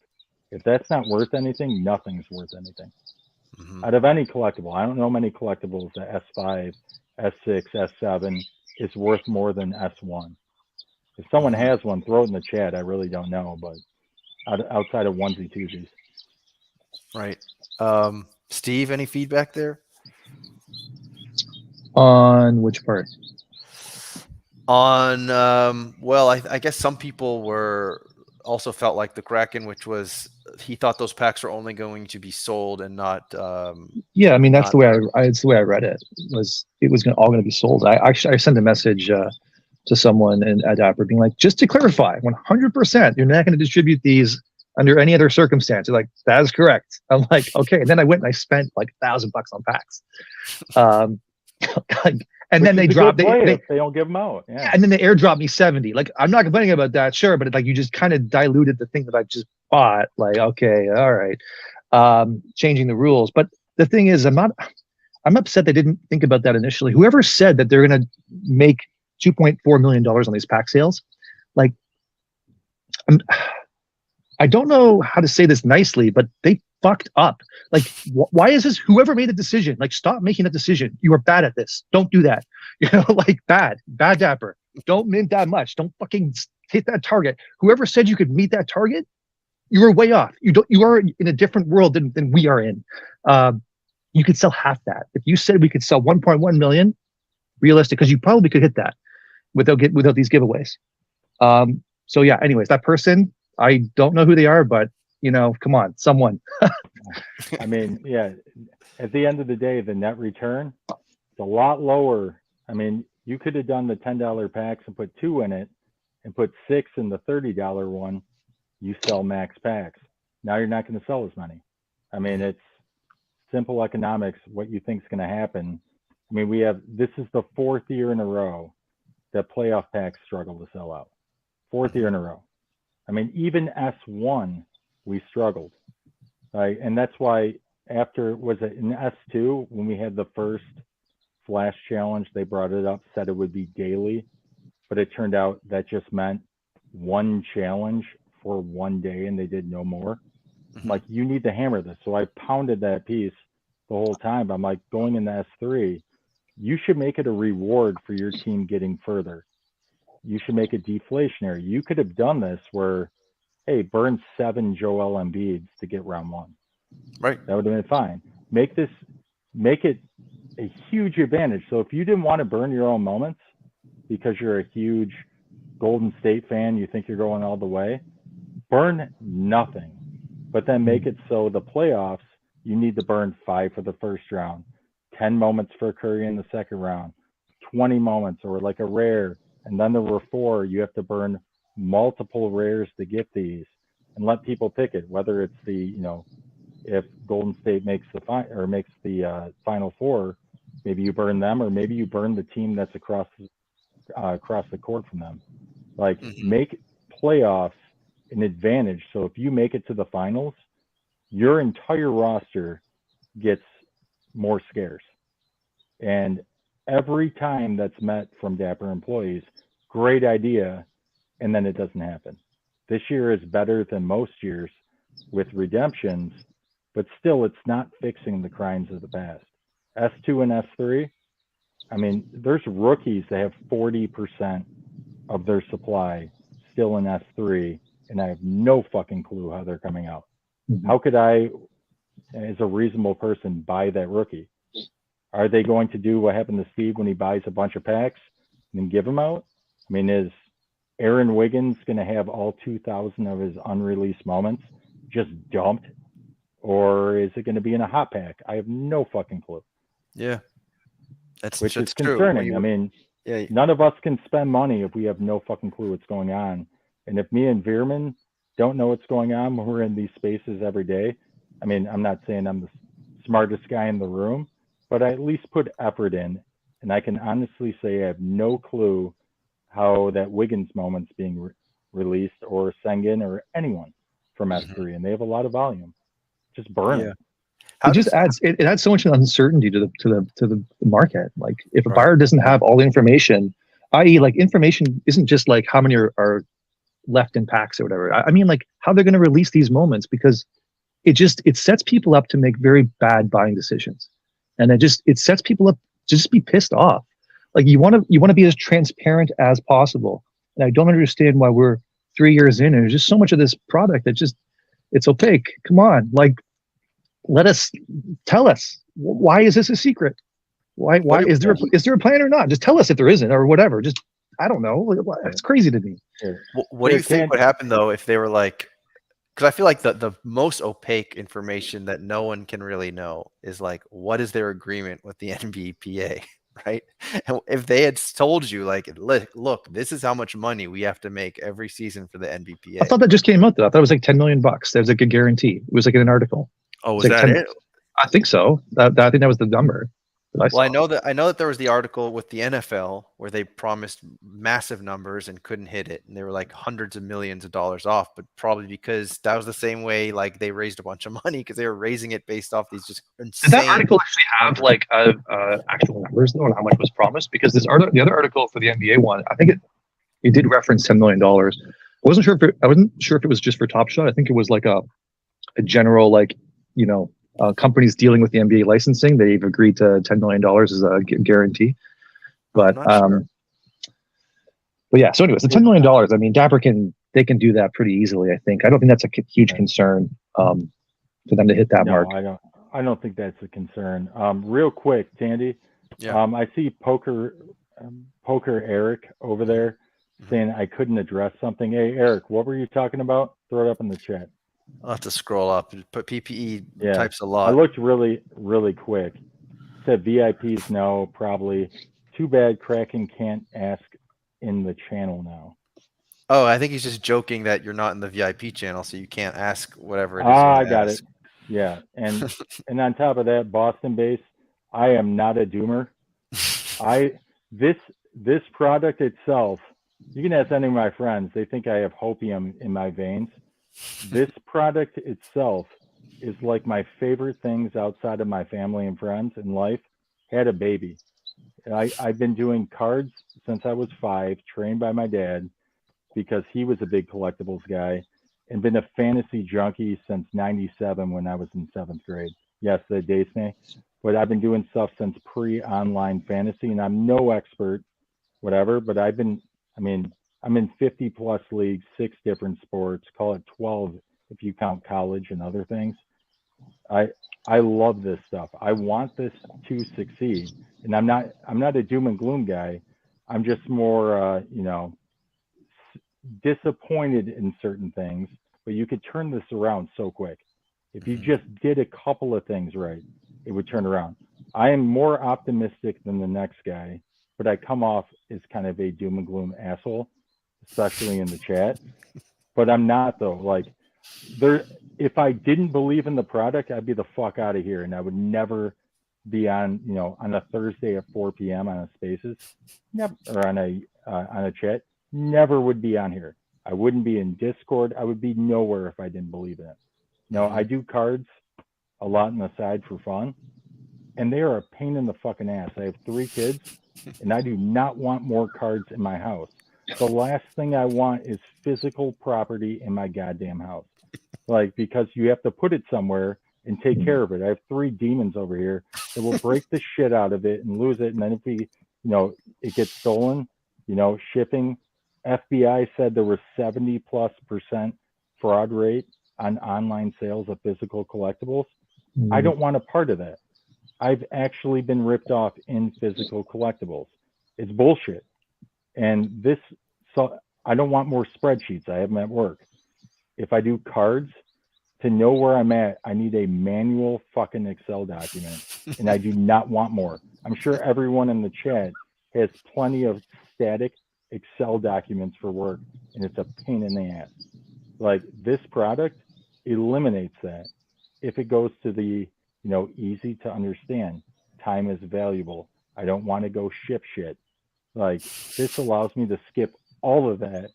if that's not worth anything, nothing's worth anything. Hmm. Out of any collectible, I don't know many collectibles that S5, S6, S7 is worth more than S1. If someone Hmm. has one, throw it in the chat. I really don't know, but outside of onesie twosies. Right. Steve, any feedback there? On which part? On well, I guess some people were also felt like the Kraken, which was he thought those packs were only going to be sold and not Yeah, I mean that's not the way it's the way I read it. Was it was all going to be sold? I sent a message to someone at Dapper being like, just to clarify, 100%, you're not going to distribute these under any other circumstance. They're like, that is correct. I'm like, okay. And then I went and I spent like $1,000 on packs. Um, and Which then they is a good dropped play they if they don't give them out. Yeah. and then they airdropped me 70. Like, I'm not complaining about that, sure, but like you just kind of diluted the thing that I just bought. Like, okay, all right, changing the rules. But the thing is, I'm upset they didn't think about that initially. Whoever said that they're going to make $2.4 million on these pack sales, like, I'm, I don't know how to say this nicely, but they fucked up. Like, why is this? Whoever made the decision, like, stop making that decision. You are bad at this. Don't do that. Like bad Dapper. Don't mint that much. Don't fucking hit that target. Whoever said you could meet that target, you were way off. You are in a different world than we are in. You could sell half that. If you said we could sell 1.1 million, realistic, because you probably could hit that without these giveaways. So yeah. Anyways, that person, I don't know who they are, but come on, someone. I mean, yeah. At the end of the day, the net return is a lot lower. I mean, you could have done the $10 packs and put 2 in it, and put 6 in the $30 one. You sell max packs. Now you're not going to sell as many. I mean, Mhm. it's simple economics. What you think is going to happen. I mean, this is the 4th year in a row that playoff packs struggle to sell out. 4th year Mhm. in a row. I mean, even S1, we struggled. Right? And that's why was it in S2 when we had the first flash challenge, they brought it up, said it would be daily, but it turned out that just meant one challenge for one day and they did no more. I'm Mhm. like, you need to hammer this. So I pounded that piece the whole time. I'm like, going into S3, you should make it a reward for your team getting further. you should make it deflationary. You could have done this where, hey, burn 7 Joel Embiids to get round 1. Right. That would have been fine. Make it a huge advantage. So if you didn't want to burn your own moments because you're a huge Golden State fan, you think you're going all the way, burn nothing. But then make it so the playoffs, you need to burn 5 for the first round, 10 moments for Curry in the second round, 20 moments, or like a rare. And then there were 4, you have to burn multiple rares to get these, and let people pick it, whether it's the, if Golden State makes the Final Four, maybe you burn them, or maybe you burn the team that's across the court from them. Like, make playoffs an advantage. So if you make it to the finals, your entire roster gets more scarce. And every time that's met from Dapper employees, great idea, and then it doesn't happen. This year is better than most years with redemptions, but still it's not fixing the crimes of the past. S2 and S3, I mean, there's rookies that have 40% of their supply still in S3, and I have no fucking clue how they're coming out. How could I, as a reasonable person, buy that rookie? Are they going to do what happened to Steve when he buys a bunch of packs and then give them out? I mean, is Aaron Wiggins going to have all 2,000 of his unreleased moments just dumped? Or is it going to be in a hot pack? I have no fucking clue. Yeah. That's is true. Concerning. I mean, none of us can spend money if we have no fucking clue what's going on. And if me and Veerman don't know what's going on when we're in these spaces every day, I mean, I'm not saying I'm the smartest guy in the room, but I at least put effort in. And I can honestly say I have no clue how that Wiggins moment's being released, or Sengun, or anyone from S3. And they have a lot of volume. Just burn it. It adds so much uncertainty to the market. Like, if a buyer doesn't have all the information, i.e., like, information isn't just like how many are left in packs or whatever. I mean, like, how they're going to release these moments, because it sets people up to make very bad buying decisions, and it sets people up to just be pissed off. Like, you want to be as transparent as possible, and I don't understand why we're 3 years in and there's just so much of this product that it's opaque. Come on, like, tell us, why is this a secret? Why is there a plan or not? Just tell us if there isn't, or whatever. Just, I don't know. It's crazy to me. What do you think would happen though if they were like, because I feel like the most opaque information that no one can really know is like, what is their agreement with the NBPA, right? And if they had told you, like, look, this is how much money we have to make every season for the NBPA. I thought that just came out though. I thought it was like $10 million. There's like a guarantee. It was like in an article. Oh, was that it? I think so. I think that was the number. I know that there was the article with the NFL where they promised massive numbers and couldn't hit it, and they were like hundreds of millions of dollars off. But probably because that was the same way, like, they raised a bunch of money because they were raising it based off these just insane. Did that article actually have like actual numbers though, on how much was promised? Because the other article for the NBA one, I think it did reference $10 million. I wasn't sure if it was just for Top Shot. I think it was like a general, like, companies dealing with the NBA licensing, they've agreed to $10 million as a guarantee. But sure. But yeah, so anyways, the $10 million, I mean, Dapper can do that pretty easily, I think. I don't think that's a huge concern for them to hit that mark. I don't think that's a concern. Real quick, Tandy, I see Poker Eric over there saying I couldn't address something. Hey, Eric, what were you talking about? Throw it up in the chat. I'll have to scroll up. Put PPE types a lot. I looked really, really quick. Said VIPs no, probably. Too bad Kraken can't ask in the channel now. Oh, I think he's just joking that you're not in the VIP channel, so you can't ask whatever it is. I got it. Yeah, and on top of that, Boston base, I am not a doomer. This product itself, you can ask any of my friends. They think I have hopium in my veins. This product itself is like my favorite things outside of my family and friends in life. Had a baby. I've been doing cards since I was 5, trained by my dad because he was a big collectibles guy, and been a fantasy junkie since '97 when I was in 7th grade. Yes, the Disney. But I've been doing stuff since pre-online fantasy, and I'm no expert, whatever, but mean, I'm in 50 plus leagues, 6 different sports, call it 12 if you count college and other things. I I love this stuff. I want this to succeed, and I'm not a doom and gloom guy. I'm just more disappointed in certain things, but you could turn this around so quick. If you Mhm. just did a couple of things right, it would turn around. I am more optimistic than the next guy, but I come off as kind of a doom and gloom asshole, especially in the chat. But I'm not though. Like there, if I didn't believe in the product, I'd be the fuck out of here, and I would never be on on a Thursday at 4 p.m. on a Spaces, never or on a chat. Never would be on here. I wouldn't be in Discord. I would be nowhere if I didn't believe in it. No, I Mhm. do cards a lot on the side for fun, and they are a pain in the fucking ass. I have 3 kids, and I do not want more cards in my house. The last thing I want is physical property in my goddamn house. Like, because you have to put it somewhere and take care of it. I have 3 demons over here that will break the shit out of it and lose it. And then if it gets stolen, shipping. FBI said there was 70+% fraud rate on online sales of physical collectibles. I Mm. don't want a part of that. I've actually been ripped off in physical collectibles. It's bullshit. And so I don't want more spreadsheets. I have them at work. If I do cards, to know where I'm at, I need a manual fucking Excel document, and I do not want more. I'm sure everyone in the chat has plenty of static Excel documents for work, and it's a pain in the ass. Like this product eliminates that. If it goes to the, easy to understand, time is valuable. I don't want to go ship shit. Like this allows me to skip all of that,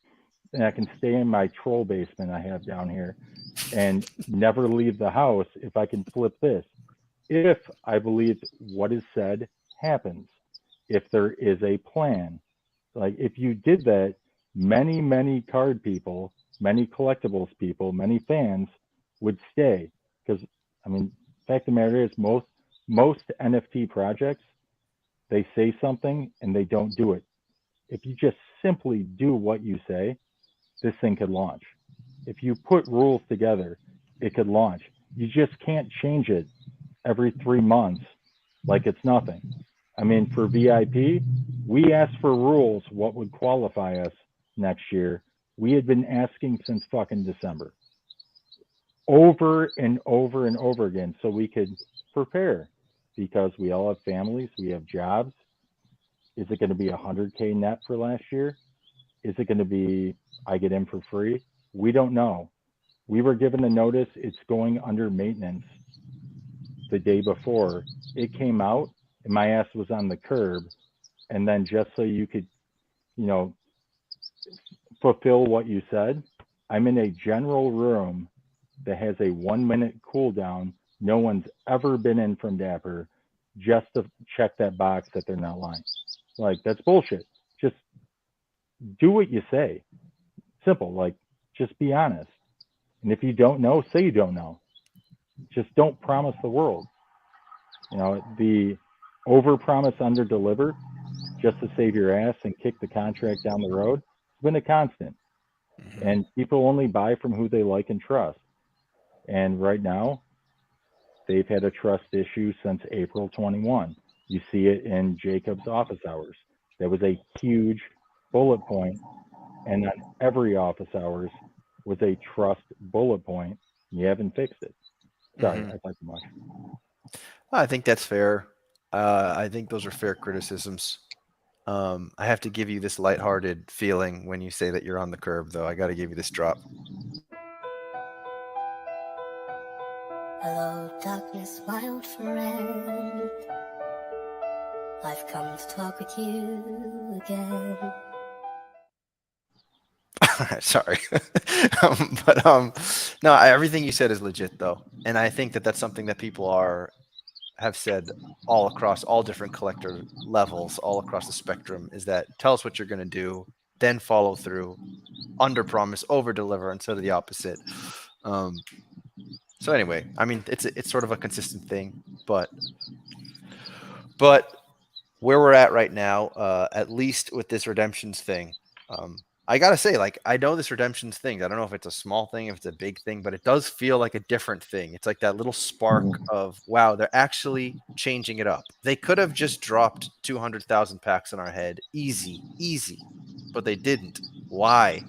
and I can stay in my troll basement I have down here and never leave the house if I can flip this. If I believe what is said happens, if there is a plan. Like if you did that, many, many card people, many collectibles people, many fans would stay. Because I mean, fact of the matter is most NFT projects, they say something and they don't do it. If you just simply do what you say, this thing could launch. If you put rules together, it could launch. You just can't change it every 3 months like it's nothing. I mean, for VIP, we asked for rules, what would qualify us next year. We had been asking since fucking December, over and over and over again, so we could prepare because we all have families, we have jobs. Is it going to be 100K net for last year? Is it going to be I get in for free? We don't know. We were given a notice it's going under maintenance the day before. It came out and my ass was on the curb. And then just so you could, you know, fulfill what you said, I'm in a general room that has a 1 minute cooldown. No one's ever been in from Dapper just to check that box that they're not lying. Like, that's bullshit. Just do what you say. Simple. Like, just be honest. And if you don't know, say you don't know. Just don't promise the world. The over promise, under deliver, just to save your ass and kick the contract down the road, it's been a constant. Mhm. And people only buy from who they like and trust. And right now, they've had a trust issue since April 21. You see it in Jacob's office hours. That was a huge bullet point, and on every office hours was a trust bullet point. You haven't fixed it. Sorry, Mhm. I talked too much. I think that's fair. I think those are fair criticisms. I have to give you this lighthearted feeling when you say that you're on the curb, though. I got to give you this drop. Hello, darkness, my old friend. I've come to talk with you again. Sorry, but no, everything you said is legit, though, and I think that that's something that people have said all across all different collector levels, all across the spectrum, is that tell us what you're going to do, then follow through, under promise, over deliver, instead of the opposite. Um, so anyway, I mean, it's sort of a consistent thing, but where we're at right now, at least with this redemptions thing, I gotta say, like, I know this redemptions thing. I don't know if it's a small thing, if it's a big thing, but it does feel like a different thing. It's like that little spark of, wow, they're actually changing it up. They could have just dropped 200,000 packs on our head, easy, easy, but they didn't. Why?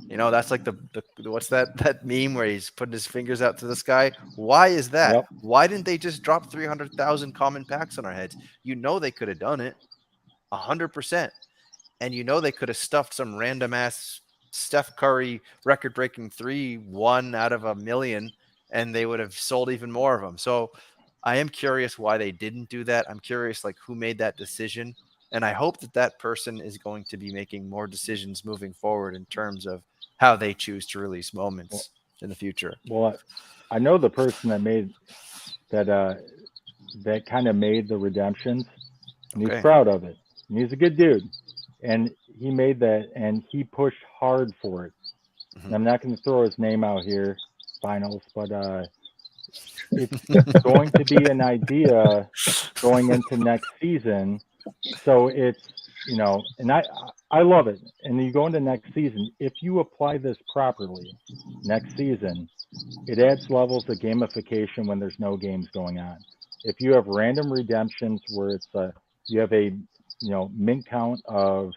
That's like the what's that meme where he's putting his fingers out to the sky? Why is that? Yep. Why didn't they just drop 300,000 common packs on our heads? They could have done it 100%. And they could have stuffed some random ass Steph Curry record breaking 1 out of a million, and they would have sold even more of them. So I am curious why they didn't do that. I'm curious, like, who made that decision. And I hope that person is going to be making more decisions moving forward in terms of how they choose to release moments in the future. Well, I know the person that made that kind of made the redemptions, and he's proud of it. And he's a good dude, and he made that, and he pushed hard for it. And I'm not going to throw his name out here, finals, but it's going to be an idea going into next season. So it's, and I love it. And you go into next season, if you apply this properly next season, it adds levels of gamification when there's no games going on. If you have random redemptions where it's you have a mint count of,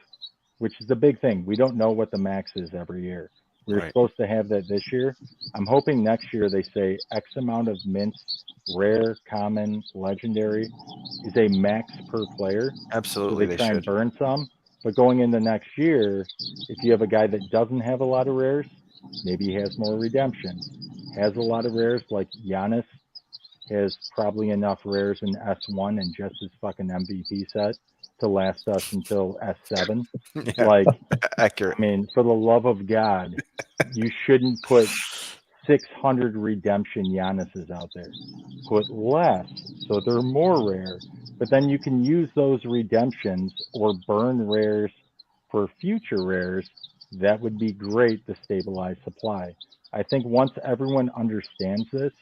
which is the big thing. We don't know what the max is every year. We were supposed to have that this year. I'm hoping next year they say X amount of mints, rare, common, legendary, is a max per player. Absolutely, So they try and burn some. But going into next year, if you have a guy that doesn't have a lot of rares, maybe he has more redemption. Has a lot of rares, like Giannis has probably enough rares in S1 and just his fucking MVP set to last us until S7. Yeah, like, accurate. I mean, for the love of God, you shouldn't put 600 redemption Giannis's out there. Put less, so they're more rare. But then you can use those redemptions or burn rares for future rares. That would be great to stabilize supply. I think once everyone understands this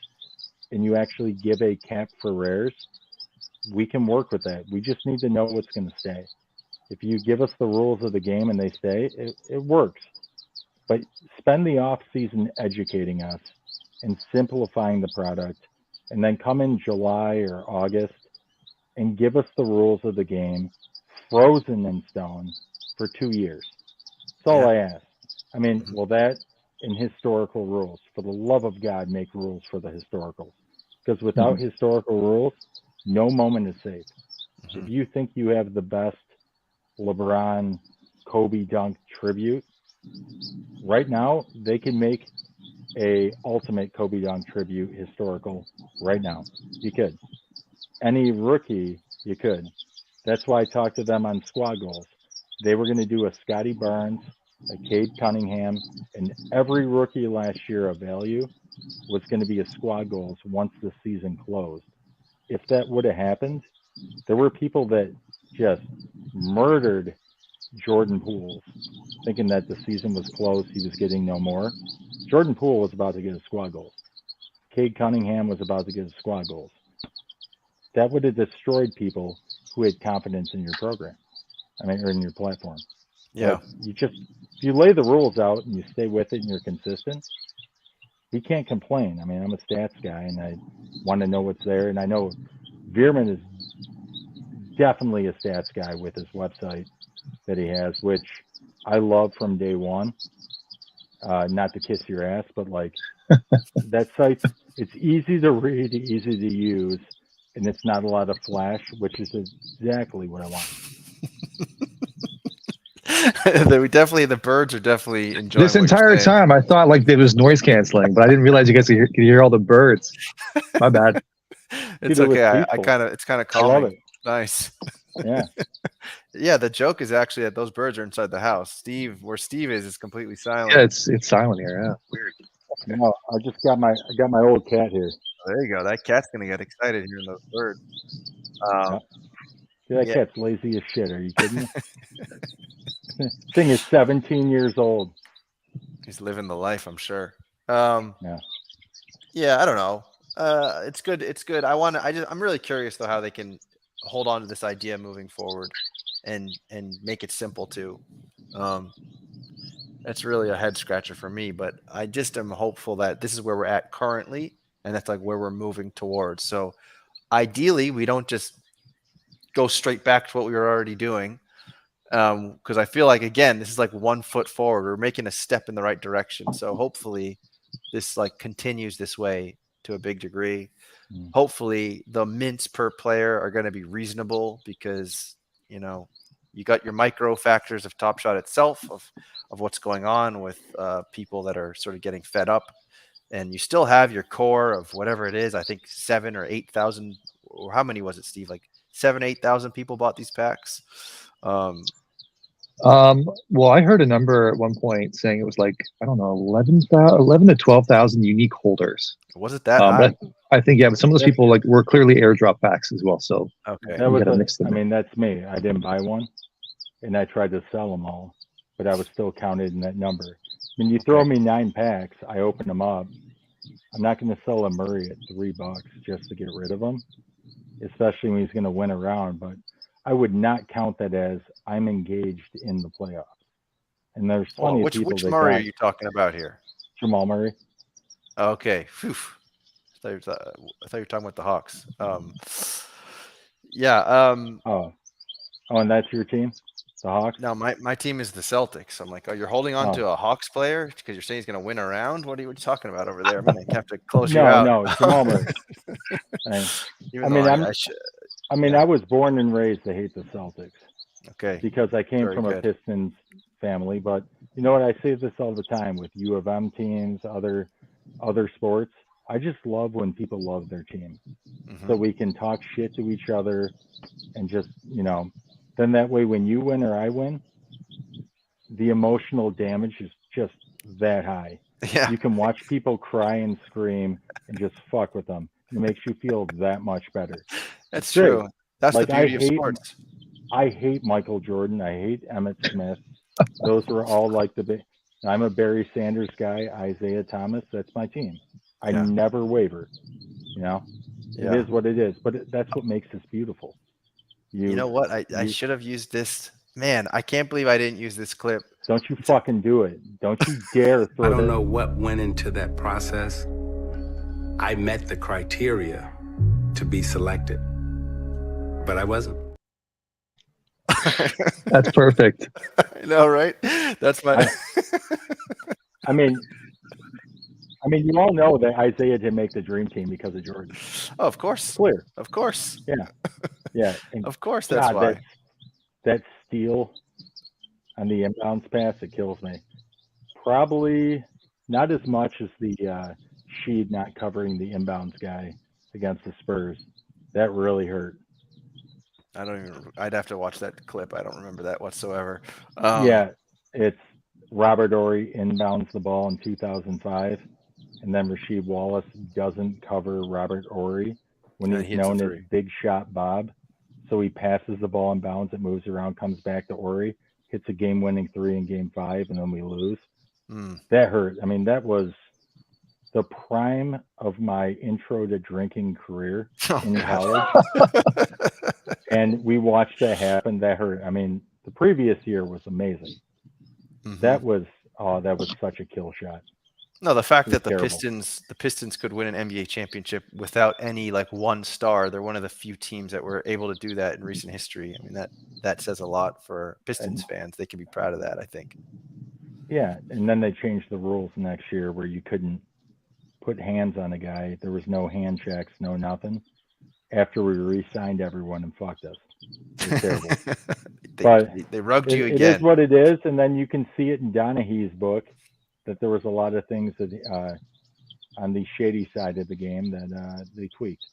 and you actually give a cap for rares, we can work with that. We just need to know what's going to stay. If you give us the rules of the game and they stay, it works. But spend the off season educating us and simplifying the product, and then come in July or August and give us the rules of the game, frozen in stone, for 2 years. That's all I ask. I mean, well, that and historical rules. For the love of God, make rules for the historicals. Because without historical rules, no moment is safe. If you think you have the best LeBron Kobe dunk tribute, right now they can make a ultimate Kobe dunk tribute historical right now. You could. Any rookie, you could. That's why I talked to them on squad goals. They were going to do a Scotty Barnes, a Cade Cunningham, and every rookie last year of value was going to be a squad goals once the season closed. If that would have happened, there were people that just murdered Jordan Poole, thinking that the season was closed, he was getting no more. Jordan Poole was about to get a squad goals. Cade Cunningham was about to get a squad goals. That would have destroyed people who had confidence in your program. Or in your platform. Yeah. But if you lay the rules out and you stay with it and you're consistent, we can't complain. I mean, I'm a stats guy and I want to know what's there. And I know Veerman is definitely a stats guy with his website that he has, which I love from day one. Not to kiss your ass, but like that site, it's easy to read, easy to use, and it's not a lot of flash, which is exactly what I want. The birds are definitely enjoying this entire what you're saying. time. I thought like it was noise canceling, but I didn't realize you guys could hear all the birds. My bad. It's Dude, okay. It's kind of calming. I love it. Nice. Yeah. Yeah. The joke is actually that those birds are inside the house. Where Steve is completely silent. Yeah, it's silent here. Yeah, weird. No, I got my old cat here. There you go. That cat's gonna get excited hearing those birds. That cat's lazy as shit. Are you kidding me? Thing is 17 years old. He's living the life, I'm sure. Yeah. Yeah, I don't know. It's good. It's good. I'm really curious though how they can hold on to this idea moving forward and make it simple too. Um, that's really a head scratcher for me, but I just am hopeful that this is where we're at currently, and that's like where we're moving towards. So ideally, we don't just go straight back to what we were already doing, because I feel like again, this is like 1 foot forward. We're making a step in the right direction. So hopefully, this like continues this way to a big degree. Mm. Hopefully, the mints per player are going to be reasonable because you know you got your micro factors of Top Shot itself of what's going on with people that are sort of getting fed up, and you still have your core of whatever it is. I think 7 or 8 thousand, or how many was it, Steve? Like 7, 8 thousand people bought these packs. Um, Well, I heard a number at one point saying it was like, I don't know, 11 to 12,000 unique holders. was it that But high? I think, yeah, but some of those people like were clearly airdrop packs as well. So Okay. That you was got to mix them I in. mean, that's me. I didn't buy one, and I tried to sell them all, but I was still counted in that number. When you throw me 9 packs, I open them up. I'm not going to sell a Murray at $3 just to get rid of him, especially when he's going to win a round. But I would not count that as I'm engaged in the playoffs. And there's Well, plenty of which people that Murray are got you talking about here? Jamal Murray. Okay. Phew. I thought you were talking about the Hawks. Yeah. Oh, and that's your team, the Hawks. No, my team is the Celtics. I'm like, oh, you're holding on to Oh, a Hawks player because you're saying he's going to win a round? What are you talking about over there? I'm going to have to close you no, out. no, Jamal Murray. I, Even I though mean, I should. I was born and raised to hate the Celtics Okay. because I came Very from a good. Pistons family. But you know what? I say this all the time with U of M teams, other sports. I just love when people love their team, so Hmm. we can talk shit to each other and just Then that way, when you win or I win, the emotional damage is just that high. Yeah, You can watch people cry and scream and just fuck with them. It makes you feel that much better. It's that's great. true. That's the Like beauty of sports. I hate Michael Jordan. I hate Emmett Smith. Those were all like the big. I'm a Barry Sanders guy. Isaiah Thomas. That's my team. I Yeah. never waver. You know, it Yeah. is what it is. But that's what makes this beautiful. You know You what? I you should have used this. Man, I can't believe I didn't use this clip. don't you fucking do it. Don't you dare I throw don't that. know what went into that process. I met the criteria to be selected, but I wasn't. That's perfect. I know, right? That's my. I mean, you all know that Isaiah didn't make the dream team because of Jordan. Oh, of course. Clear. Of course. Yeah. And Of course, that's God, why. that steal on the inbounds pass, it kills me. Probably not as much as the Sheed not covering the inbounds guy against the Spurs. That really hurt. I don't even. I'd have to watch that clip. I don't remember that whatsoever. Yeah, it's Robert Ory inbounds the ball in 2005, and then Rasheed Wallace doesn't cover Robert Ory when And he's he hits a known as three. Big Shot Bob. So he passes the ball in bounds, it moves around, comes back to Ory, hits a game-winning 3 in Game 5, and then we lose. Mm. That hurt. I mean, that was the prime of my intro to drinking career Oh, in God. college. And we watched that happen. That hurt. I mean, the previous year was amazing. Mhm. That was such a kill shot. No, the fact It was that terrible. the Pistons could win an NBA championship without any like one star. They're one of the few teams that were able to do that in recent history. I mean that says a lot for Pistons fans. They can be proud of that, I think. Yeah, and then they changed the rules next year where you couldn't put hands on a guy. There was no hand checks, no nothing. After we re-signed everyone and fucked us. It was terrible. But they rugged you it is again. what it is, and then you can see it in Donaghy's book that there was a lot of things that on the shady side of the game that they tweaked.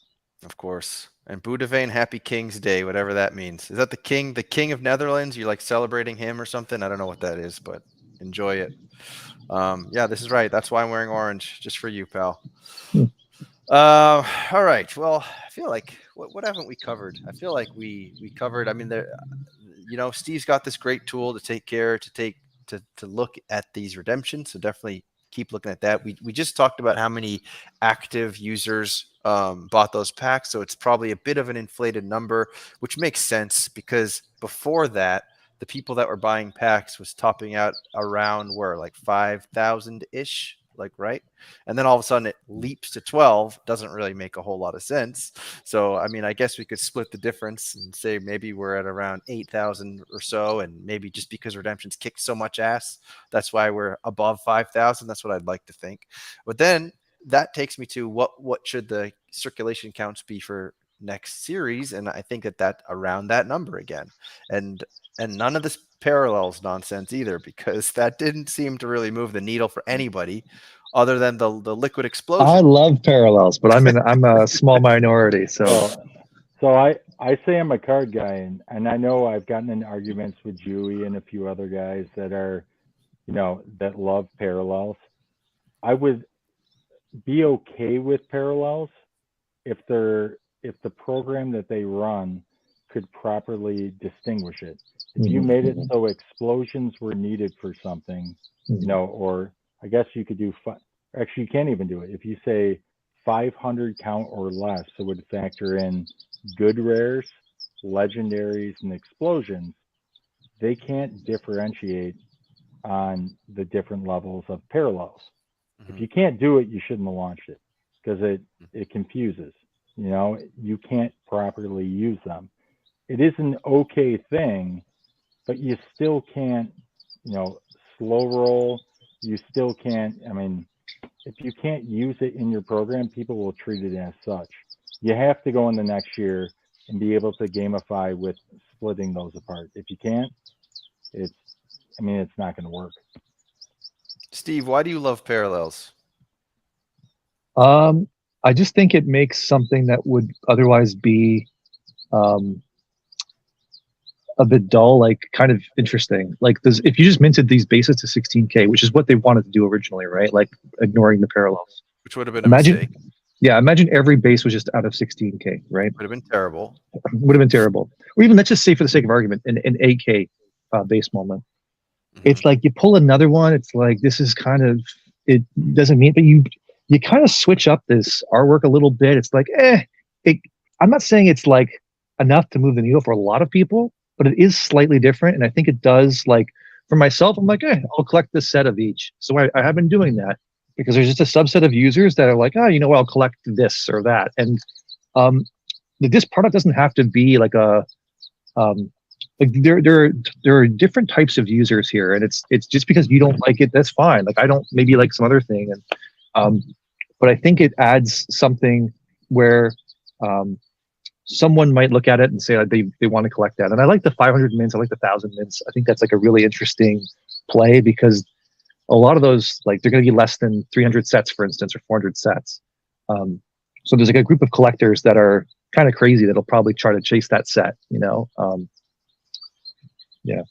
Of course. And Boudewijn, Happy King's Day, whatever that means. Is that the king of Netherlands? You like celebrating him or something? I don't know what that is, but enjoy it. Yeah, this is right. That's why I'm wearing orange, just for you, pal. Hmm. All right. Well, I feel like what haven't we covered? I feel like we covered. I mean, there, Steve's got this great tool to take care to look at these redemptions. So definitely keep looking at that. We just talked about how many active users bought those packs, so it's probably a bit of an inflated number, which makes sense because before that the people that were buying packs was topping out around where like 5,000 ish, like, right? And then all of a sudden it leaps to 12. Doesn't really make a whole lot of sense. So, I mean, I guess we could split the difference and say maybe we're at around 8,000 or so. And maybe just because redemptions kicked so much ass, that's why we're above 5,000. That's what I'd like to think. But then that takes me to what should the circulation counts be for next series? And I think that around that number again. And none of this parallels nonsense either, because that didn't seem to really move the needle for anybody other than the liquid I explosion. love parallels, but I'm a small minority. So So I say I'm a card guy, and I know I've gotten in arguments with Dewey and a few other guys that are, that love parallels. I would be okay with parallels if the program that they run could properly distinguish it. If you made it so explosions were needed for something, or I guess you could do actually you can't even do it. If you say 500 count or less, it would factor in good rares, legendaries, and explosions. They can't differentiate on the different levels of parallels. If you can't do it, you shouldn't have launched it, because it confuses. You can't properly use them. It is an okay thing, but you still can't, slow roll. You still can't. I mean, if you can't use it in your program, people will treat it as such. You have to go in the next year and be able to gamify with splitting those apart. If you can't, it's not going to work. Steve, why do you love parallels? I just think it makes something that would otherwise be a bit dull, like kind of interesting. Like if you just minted these bases to 16K, which is what they wanted to do originally, right? Like ignoring the parallels. Which would have been a mistake. Yeah, imagine every base was just out of 16K, right? Would have been terrible. Would have been terrible. Or even, let's just say for the sake of argument, an 8K base moment. It's like you pull another one, it's like this is kind of, it doesn't mean, but you kind of switch up this artwork a little bit. It's like, I'm not saying it's like enough to move the needle for a lot of people, but it is slightly different. And I think it does, like, for myself, I'm like, I'll collect this set of each. So I have been doing that because there's just a subset of users that are like, I'll collect this or that. And this product doesn't have to be like a, like there are different types of users here, and it's just because you don't like it, that's fine. Like I don't maybe like some other thing, and but I think it adds something where someone might look at it and say they want to collect that. And I like the 500 mints, I like the 1,000 mints. I think that's like a really interesting play, because a lot of those, like, they're going to be less than 300 sets, for instance, or 400 sets. So there's like a group of collectors that are kind of crazy that'll probably try to chase that set, yeah.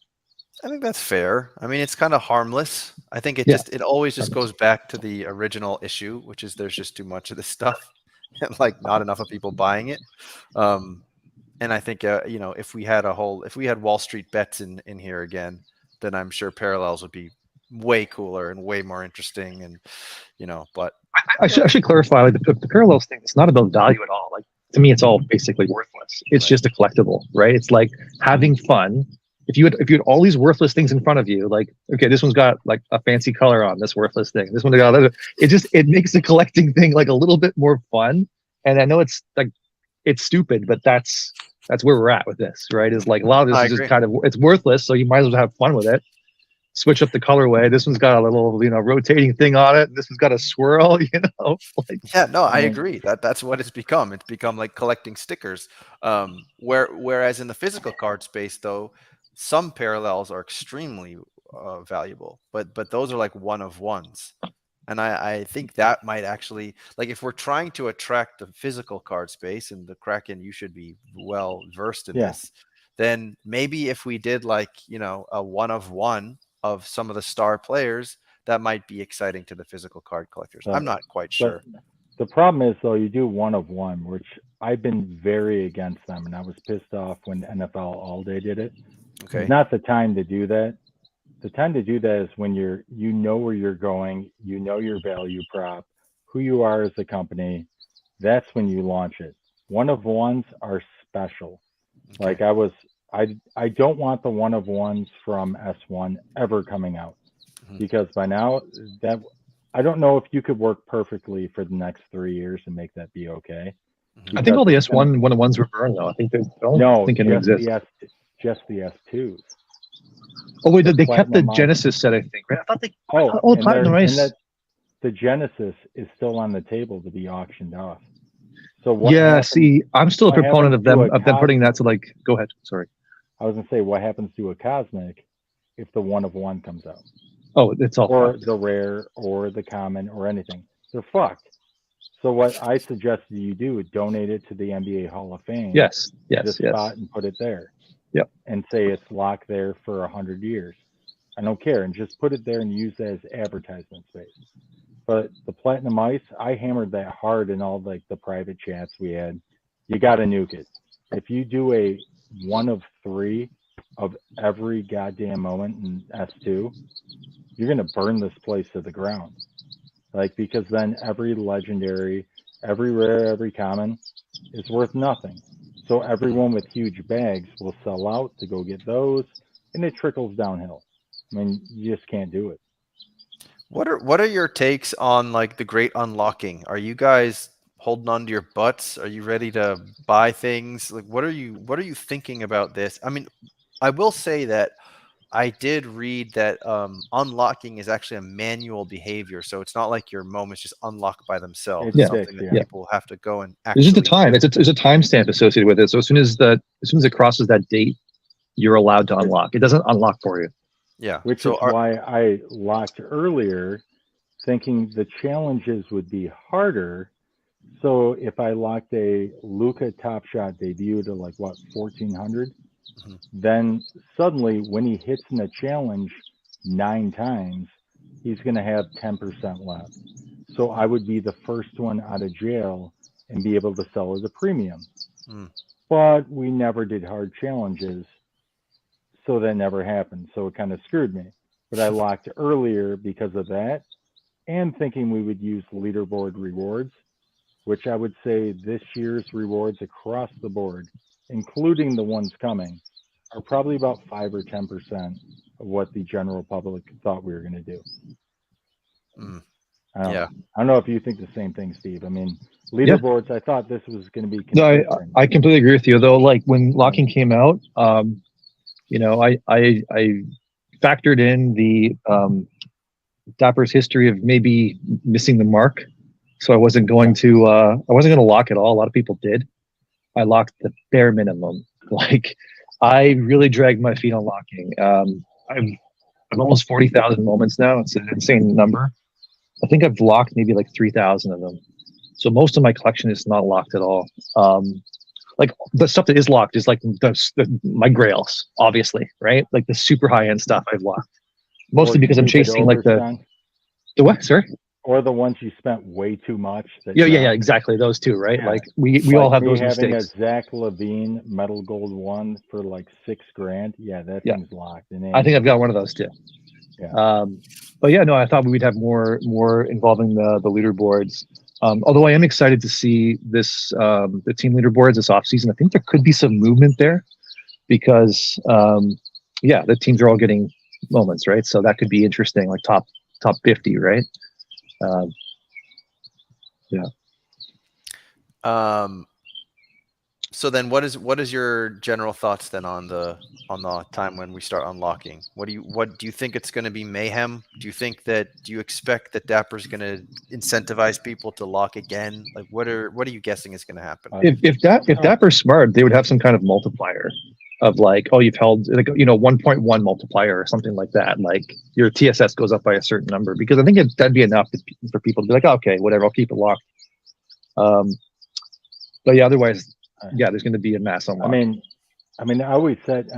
I think that's fair. I mean, it's kind of harmless. I think it always just goes back to the original issue, which is there's just too much of this stuff and like not enough of people buying it. And I think, if we had Wall Street bets in here again, then I'm sure parallels would be way cooler and way more interesting. And, but I should clarify, like the parallels thing, it's not about value at all. Like, to me, it's all basically worthless. It's just a collectible, right? It's like having fun. If you had all these worthless things in front of you, like, okay, this one's got like a fancy color on this worthless thing. This one got other. It makes the collecting thing like a little bit more fun. And I know it's like, it's stupid, but that's where we're at with this, right? Is like a lot of this is just kind of, it's worthless, so you might as well have fun with it. Switch up the colorway. This one's got a little, rotating thing on it. This one's got a swirl, Like, yeah, no, I agree. That's what it's become. It's become like collecting stickers. Whereas in the physical card space, though, some parallels are extremely valuable, but those are like one of ones. And I think that might actually, like, if we're trying to attract the physical card space, and the Kraken, you should be well versed in this, then maybe if we did like, a one of one of some of the star players, that might be exciting to the physical card collectors. I'm not quite sure. The problem is, though, you do one of one, which I've been very against them, and I was pissed off when NFL All Day did it. Okay. It's not the time to do that. The time to do that is when you know where you're going, your value prop, who you are as a company. That's when you launch it. One of ones are special. Okay. Like I was I don't want the one of ones from S1 ever coming out, Mhm. because by now that I don't know if you could work perfectly for the next 3 years and make that be okay. Mhm. I think all the Because it's gonna, S1 one of ones were burned though. I think they don't no, think any exist. just the S2s. Oh wait, The they kept the Platinum Ice. Genesis set. I think. Right? I thought Oh, oh, and Platinum there and Ice. that the Genesis is still on the table to be auctioned off. So what Yeah. happens? See, I'm still a What proponent happens to a of them putting that to like. Go ahead. Sorry. I was gonna say, what happens to a cosmic if the one of one comes out, Oh, it's all or fucked. the rare, or the common, or anything? They're fucked. So what I suggested you do is donate it to the NBA Hall of Fame. Yes. The Yes. spot, and put it there. Yep. And say it's locked there for 100 years. I don't care, and just put it there and use that as advertisement space. But the Platinum Ice, I hammered that hard in all like the private chats we had. You got to nuke it. If you do a 1 of 3 of every goddamn moment in S2, you're gonna burn this place to the ground. Like, because then every legendary, every rare, every common is worth nothing. So everyone with huge bags will sell out to go get those, and it trickles downhill. I mean, you just can't do it. What are your takes on like the great unlocking? Are you guys holding on to your butts? Are you ready to buy things? Like what are you thinking about this? I mean, I will say that I did read that unlocking is actually a manual behavior, so it's not like your moments just unlock by themselves. It It's Yeah. something sticks, that yeah. people have to go and There's just a actually time. do. There's a timestamp associated with it. So as soon as it crosses that date, you're allowed to unlock. It doesn't unlock for you. Yeah. Which So is why I locked earlier, thinking the challenges would be harder. So if I locked a Luca Top Shot debut to like what 1400, Mhm. then suddenly when he hits in a challenge 9 times, he's going to have 10% left. So I would be the first one out of jail and be able to sell at a premium. Mm. But we never did hard challenges, so that never happened. So it kind of screwed me. But I locked earlier because of that, and thinking we would use leaderboard rewards, which I would say this year's rewards across the board, including the ones coming, are probably about 5 or 10% of what the general public thought we were going to do. Mm. I don't, Yeah. I don't know if you think the same thing, Steve. I mean, Yeah. leaderboards, I thought this was going to be No, consistent. I completely agree with you. Though, like when locking came out, I factored in the Dapper's history of maybe missing the mark, so I wasn't going to lock at all. A lot of people did. I locked the bare minimum. Like I really dragged my feet on locking. I'm almost 40,000 moments now. It's an insane number. I think I've locked maybe like 3,000 of them. So most of my collection is not locked at all. Like the stuff that is locked is like my grails, obviously, right? Like the super high end stuff I've locked, mostly because I'm chasing like the what? Sorry. Or the ones you spent way too much. Yeah, exactly. Those two, right? Yeah. Like we like all have me those having mistakes. a Zach Levine metal gold one for like $6,000. Yeah, that thing's locked. And I think I've got one of those too. Yeah. But yeah, no, I thought we'd have more involving the leaderboards. Although I am excited to see this the team leaderboards this offseason. I think there could be some movement there because the teams are all getting moments, right? So that could be interesting, like top 50, right? Yeah. So then what is your general thoughts then on the time when we start unlocking? What do you think it's going to be mayhem? Do you expect that Dapper's going to incentivize people to lock again? Like what are you guessing is going to happen? If Dapper's smart, they would have some kind of multiplier of like, oh, you've held like 1.1 multiplier or something like that. Like your TSS goes up by a certain number, because I think that'd be enough for people to be like, oh, okay, whatever, I'll keep it locked. But yeah, otherwise, yeah, there's going to be a mass unlock. I mean, I always said,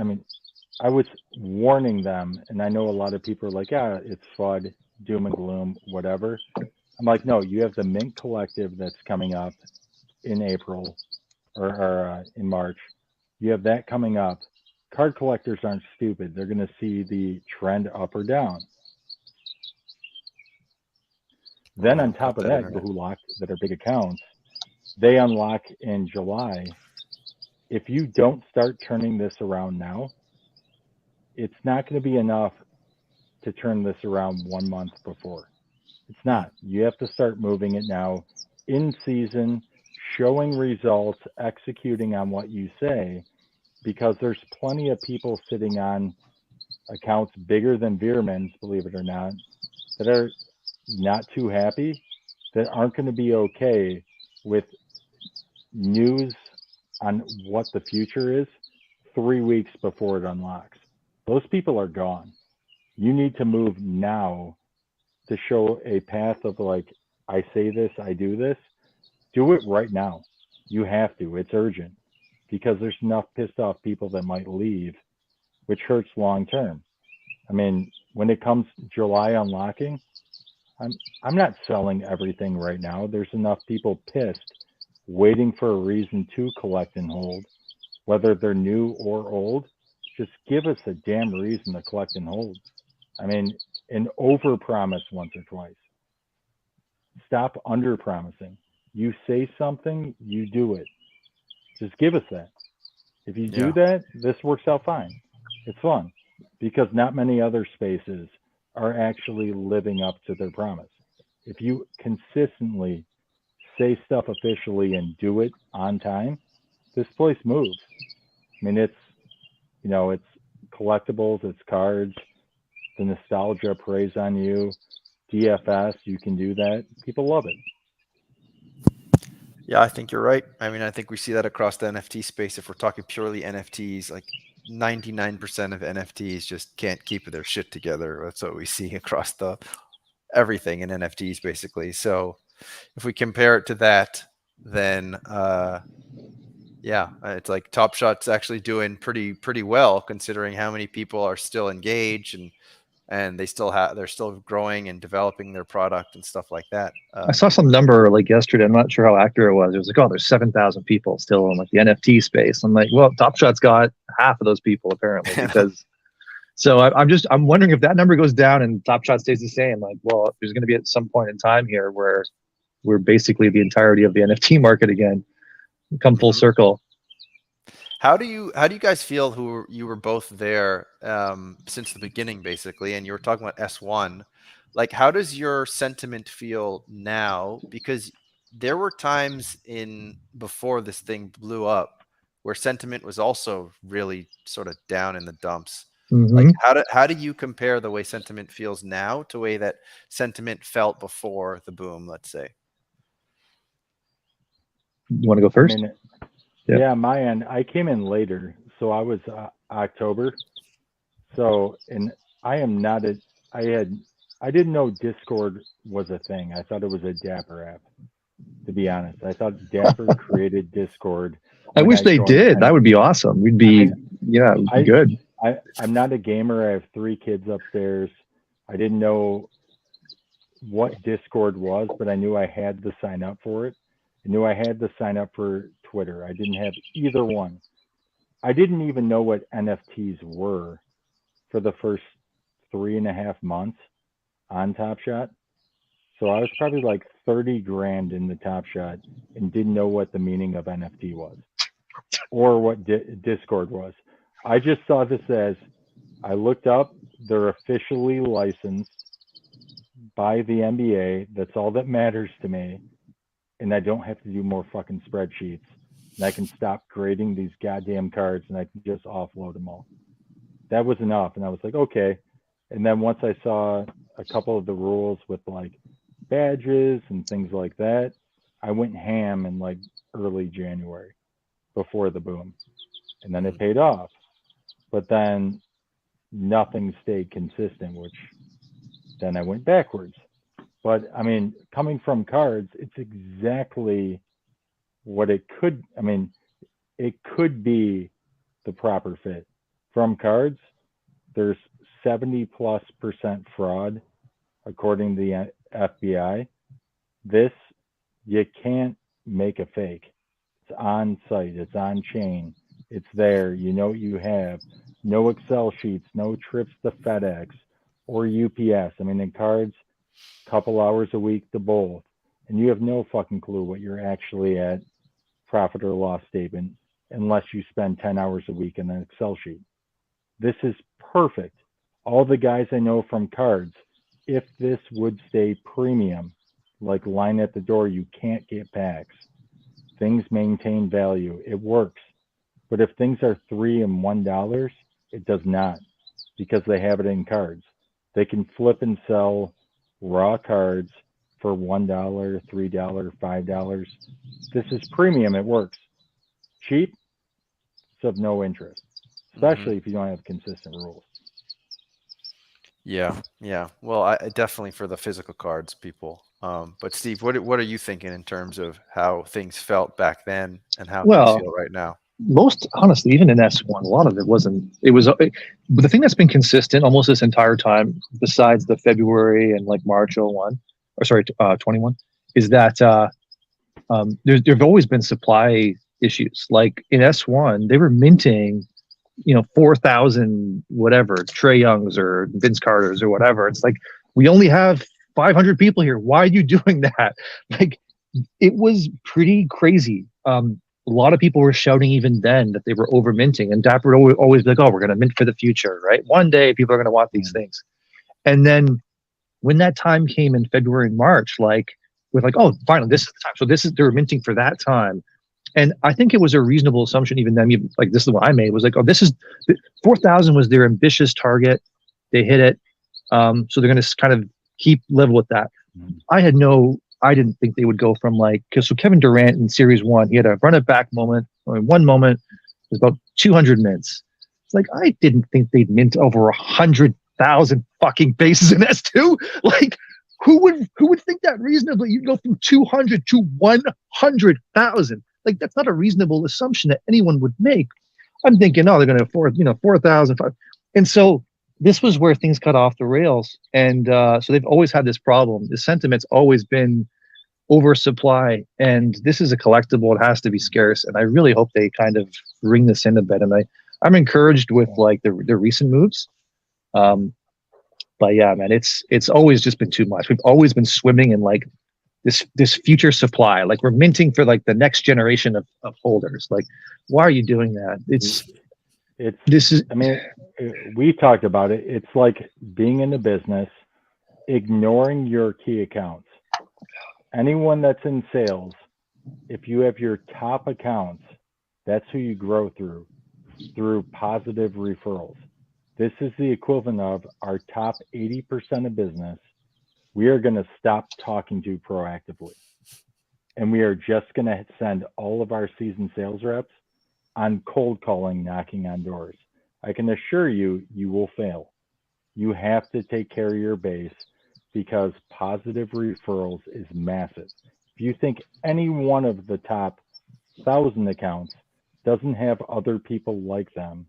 I was warning them, and I know a lot of people are like, yeah, it's FUD, doom and gloom, whatever. I'm like, no, you have the Mint Collective that's coming up in April or in March. You have that coming up. Card collectors aren't stupid. They're going to see the trend up or down. Then on top of that, people who lock that are big accounts, they unlock in July. if you don't start turning this around now, it's not going to be enough to turn this around 1 month before. It's not. You have to start moving it now in season, showing results, executing on what you say, because there's plenty of people sitting on accounts bigger than Veerman's, believe it or not, that are not too happy, that aren't going to be okay with news on what the future is 3 weeks before it unlocks. Those people are gone. You need to move now to show a path of like, I say this, I do this. Do it right now. You have to. It's urgent because there's enough pissed off people that might leave, which hurts long term. I mean, when it comes to July unlocking, I'm not selling everything right now. There's enough people pissed, waiting for a reason to collect and hold, whether they're new or old. Just give us a damn reason to collect and hold. I mean, and over promise once or twice. Stop under promising. You say something, you do it. Just give us that. If you do that, this works out fine. It's fun because not many other spaces are actually living up to their promise. If you consistently say stuff officially and do it on time, this place moves. I mean, it's, you know, it's collectibles, it's cards, the nostalgia preys on you. DFS, you can do that. People love it. Yeah, I think you're right. I mean, I think we see that across the NFT space. If we're talking purely NFTs, like 99% of NFTs just can't keep their shit together. That's what we see across the everything in NFTs, basically. So if we compare it to that, then yeah, it's like Top Shot's actually doing pretty well considering how many people are still engaged and they're still growing and developing their product and stuff like that. I saw some number like yesterday. I'm not sure how accurate it was. It was like, oh, there's 7,000 people still in like the NFT space. I'm like, well, Top Shot's got half of those people apparently because. So I'm wondering if that number goes down and Top Shot stays the same. Like, well, there's going to be at some point in time here where we're basically the entirety of the NFT market again, come full circle. How do you guys feel who you were both there since the beginning, basically, and you were talking about S1? Like, how does your sentiment feel now? Because there were times before this thing blew up where sentiment was also really sort of down in the dumps. Like, how do you compare the way sentiment feels now to the way that sentiment felt before the boom, let's say? You want to go first? Yeah, my end. I came in later, so I was October. So, and I am not a. I didn't know Discord was a thing. I thought it was a Dapper app. To be honest, I thought Dapper created Discord. I wish they did. That would be awesome. We'd be, good. I'm not a gamer. I have 3 kids upstairs. I didn't know what Discord was, but I knew I had to sign up for it. I knew I had to sign up for Twitter. I didn't have either one. I didn't even know what NFTs were for the first 3.5 months on Top Shot. So I was probably like 30 grand in the Top Shot and didn't know what the meaning of NFT was or what Discord was. I just saw this as, I looked up, they're officially licensed by the NBA. That's all that matters to me. And I don't have to do more fucking spreadsheets. And I can stop grading these goddamn cards and I can just offload them all. That was enough. And I was like, okay. And then once I saw a couple of the rules with like badges and things like that, I went ham in like early January before the boom. And then it paid off. But then nothing stayed consistent, which then I went backwards. But I mean, coming from cards, it's exactly what it could. I mean, it could be the proper fit. From cards, there's 70+% fraud, according to the FBI. This, you can't make a fake. It's on site, it's on chain, it's there. You know what you have. No Excel sheets, no trips to FedEx or UPS. I mean, in cards, couple hours a week to both, and you have no fucking clue what you're actually at profit or loss statement unless you spend 10 hours a week in an Excel sheet. This is perfect. All the guys I know from cards, if this would stay premium, like line at the door, you can't get packs. Things maintain value. It works. But if things are $3 and $1, it does not, because they have it in cards. They can flip and sell raw cards for $1, $3, $5. This is premium. It works. Cheap, it's of no interest, especially if you don't have consistent rules. Yeah, yeah. Well, I definitely for the physical cards, people. But Steve, what are you thinking in terms of how things felt back then and how things Well, feel right now? most honestly, even in S1, a lot of it wasn't. It was but the thing that's been consistent almost this entire time, besides the February and like March 01, or sorry, 21, is that there've always been supply issues. Like in S1, they were minting, 4,000 whatever Trey Youngs or Vince Carters or whatever. It's like we only have 500 people here. Why are you doing that? Like it was pretty crazy. A lot of people were shouting even then that they were over minting, and Dapper would always be like, "Oh, we're going to mint for the future, right? One day people are going to want these things." And then when that time came in February and March, like with like, "Oh, finally, this is the time." So they were minting for that time, and I think it was a reasonable assumption. Even then, like this is the one I made was like, "Oh, this is 4,000 was their ambitious target. They hit it, so they're going to kind of keep level with that." I didn't think they would go from like, because so Kevin Durant in Series 1, he had a run it back moment, or in one moment, it was about 200 mints. It's like, I didn't think they'd mint over 100,000 fucking bases in S2. Like, who would think that reasonably? You'd go from 200 to 100,000. Like, that's not a reasonable assumption that anyone would make. I'm thinking, oh, they're going to afford, 4,000. And so this was where things cut off the rails. And so they've always had this problem. The sentiment's always been oversupply. And this is a collectible. It has to be scarce. And I really hope they kind of ring this in a bit. And I'm encouraged with like the recent moves. But yeah, man, it's always just been too much. We've always been swimming in like this future supply. Like we're minting for like the next generation of holders. Like, why are you doing that? I mean, we talked about it. It's like being in the business, ignoring your key accounts. Anyone that's in sales, if you have your top accounts, that's who you grow through positive referrals. This is the equivalent of our top 80% of business. We are going to stop talking to proactively. And we are just going to send all of our seasoned sales reps on cold calling, knocking on doors. I can assure you, you will fail. You have to take care of your base because positive referrals is massive. If you think any one of the top 1,000 accounts doesn't have other people like them,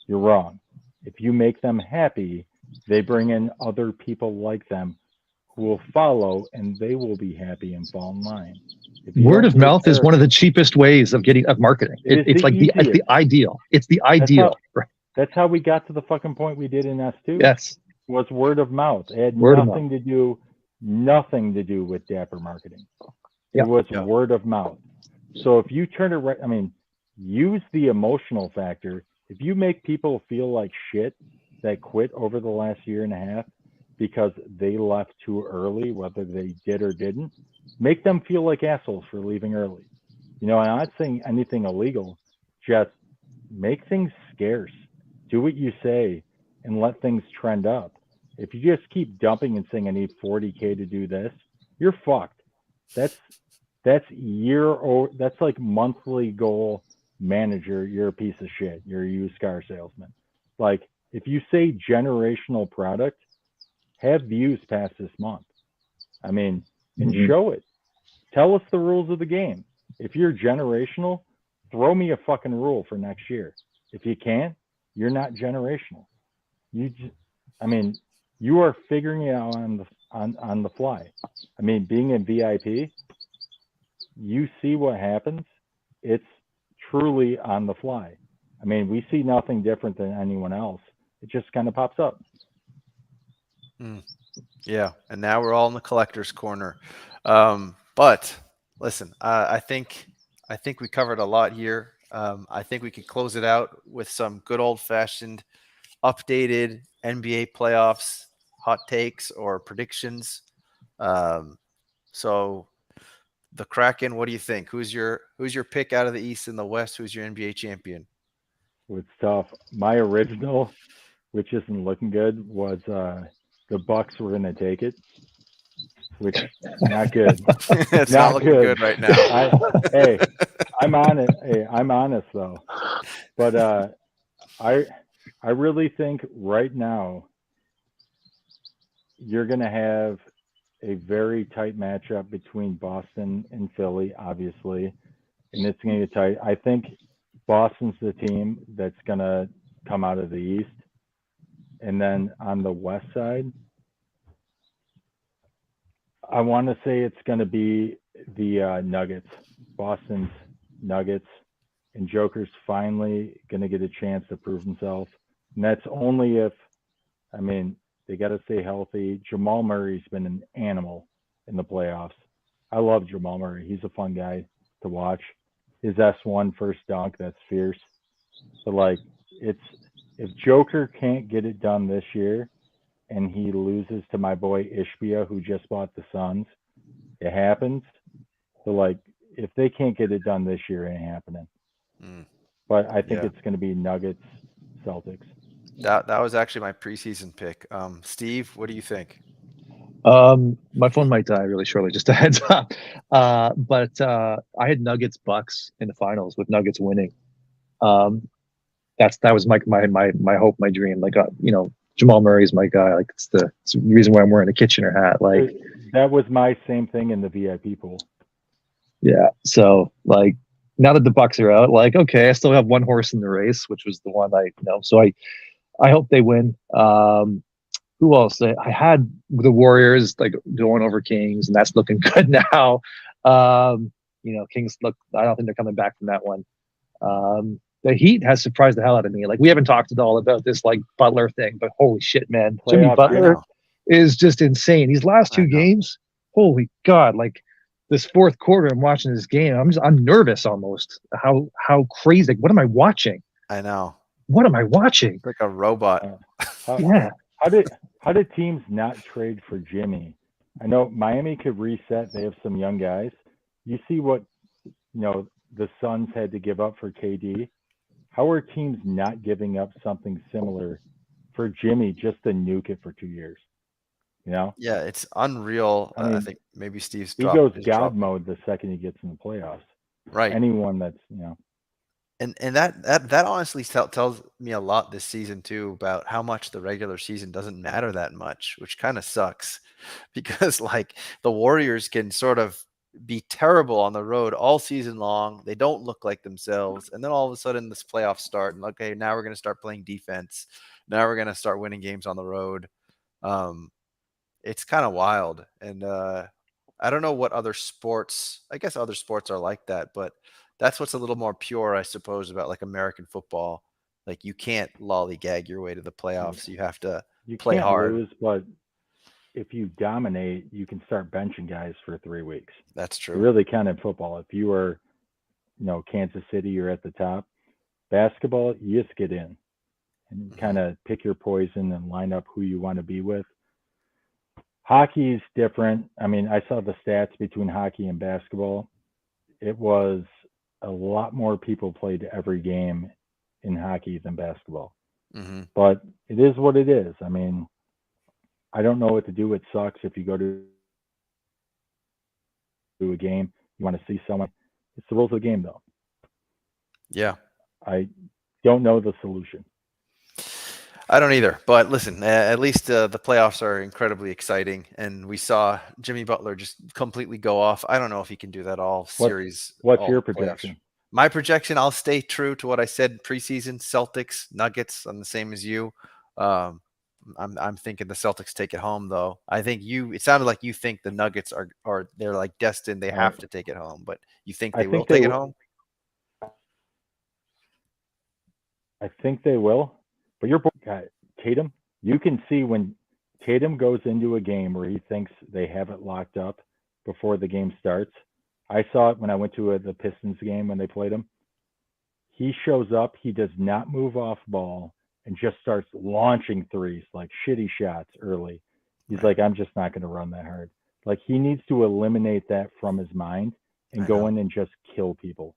you're wrong. If you make them happy, they bring in other people like them who will follow, and they will be happy and fall in line. Word of mouth is one of the cheapest ways of marketing. It's like the ideal. It's the ideal. That's how we got to the fucking point we did in S2. Yes. Was word of mouth. It had nothing to do with Dapper marketing. It was word of mouth. So if you turn it use the emotional factor. If you make people feel like shit that quit over the last year and a half because they left too early, whether they did or didn't, make them feel like assholes for leaving early. I'm not saying anything illegal, just make things scarce. Do what you say and let things trend up. If you just keep dumping and saying I need 40K to do this, you're fucked. That's like monthly goal manager, you're a piece of shit. You're a used car salesman. Like if you say generational product, have views past this month. And show it. Tell us the rules of the game. If you're generational, throw me a fucking rule for next year. If you can't, you're not generational. You are figuring it out on the fly. Being in VIP, you see what happens. It's truly on the fly. We see nothing different than anyone else. It just kind of pops up. Yeah, and now we're all in the collector's corner. But listen, I think we covered a lot here. I think we could close it out with some good old fashioned updated NBA playoffs hot takes or predictions. Um, so the Kraken, what do you think? Who's your pick out of the East and the West? Who's your NBA champion? It's tough. My original, which isn't looking good, was the Bucks were going to take it, which not good. It's not Not looking good. good right now. Hey, I'm on it. Hey, I'm honest though. But I I really think right now you're going to have a very tight matchup between Boston and Philly, obviously, and it's going to get tight. I think Boston's the team that's going to come out of the East, and then on the West side, I want to say it's going to be the Nuggets, Boston's Nuggets, and Joker's finally going to get a chance to prove himself. And that's only if, I mean, they got to stay healthy. Jamal Murray's been an animal in the playoffs. I love Jamal Murray. He's a fun guy to watch. His S1 first dunk, that's fierce. But like, it's if Joker can't get it done this year, and he loses to my boy Ishbia, who just bought the Suns, it happens. So like, if they can't get it done this year, it ain't happening. Mm, But I think yeah, it's going to be Nuggets, Celtics. that was actually my preseason pick. Steve, what do you think? My phone might die really shortly, just a heads up. But I had Nuggets Bucks in the finals with Nuggets winning. Um, that was my hope, my dream. Like Jamal Murray's my guy. Like it's the reason why I'm wearing a Kitchener hat. Like That was my same thing in the VIP pool. yeah. So like now that the Bucks are out, like okay, I still have one horse in the race, which was the one So I hope they win. Who else? I had the Warriors like going over Kings, and that's looking good now. Kings look. I don't think they're coming back from that one. The Heat has surprised the hell out of me. Like we haven't talked at all about this like Butler thing, but holy shit, man, Jimmy Playoff I Butler know, is just insane. These last I two know. games, holy god! Like this fourth quarter, I'm watching this game. I'm nervous almost. How crazy? Like, what am I watching? I know. What am I watching? It's like a robot. Uh, how, Yeah, how did teams not trade for Jimmy? I know Miami could reset. They have some young guys. You see what the Suns had to give up for KD. How are teams not giving up something similar for Jimmy just to nuke it for 2 years? You know, Yeah, it's unreal. I I mean, think maybe Steve's he goes dropped his God drop. mode the second he gets in the playoffs. Right. Anyone that's And that honestly tells me a lot this season too about how much the regular season doesn't matter that much, which kind of sucks because like the Warriors can sort of be terrible on the road all season long. They don't look like themselves, and then all of a sudden this playoffs start, and okay, now we're going to start playing defense. Now we're going to start winning games on the road. Um, it's kind of wild, and I don't know what other sports. I guess other sports are like that, but that's what's a little more pure, I suppose, about like American football. Like you can't lollygag your way to the playoffs. You have to you play can't hard. lose, but if you dominate, you can start benching guys for 3 weeks. That's You true. really can in football. If you are, Kansas City, you're at the top. Basketball, you just get in and Hmm. kind of pick your poison and line up who you want to be with. Hockey's different. I mean, I saw the stats between hockey and basketball. It was a lot more people played every game in hockey than basketball. Hmm. But it is what it is. I mean, I don't know what to do. It sucks if you go to a game, you want to see someone. It's the rules of the game, though. Yeah. I don't know the solution. I don't either. But listen, at least the playoffs are incredibly exciting, and we saw Jimmy Butler just completely go off. I don't know if he can do that all What's series, what's all your playoffs. projection? My projection, I'll stay true to what I said preseason. Celtics, Nuggets. I'm the same as you. Um, I'm thinking the Celtics take it home, though. I think you. It sounded like you think the Nuggets are they're like destined. They Uh, have to take it home, but you think I they will think they take it w- home? I think they will. But your boy Tatum, you can see when Tatum goes into a game where he thinks they have it locked up before the game starts. I saw it when I went to the Pistons game when they played them. He shows up, he does not move off ball and just starts launching threes, like shitty shots early. He's Right. like, I'm just not going to run that hard. Like, he needs to eliminate that from his mind and I go know. in and just kill people.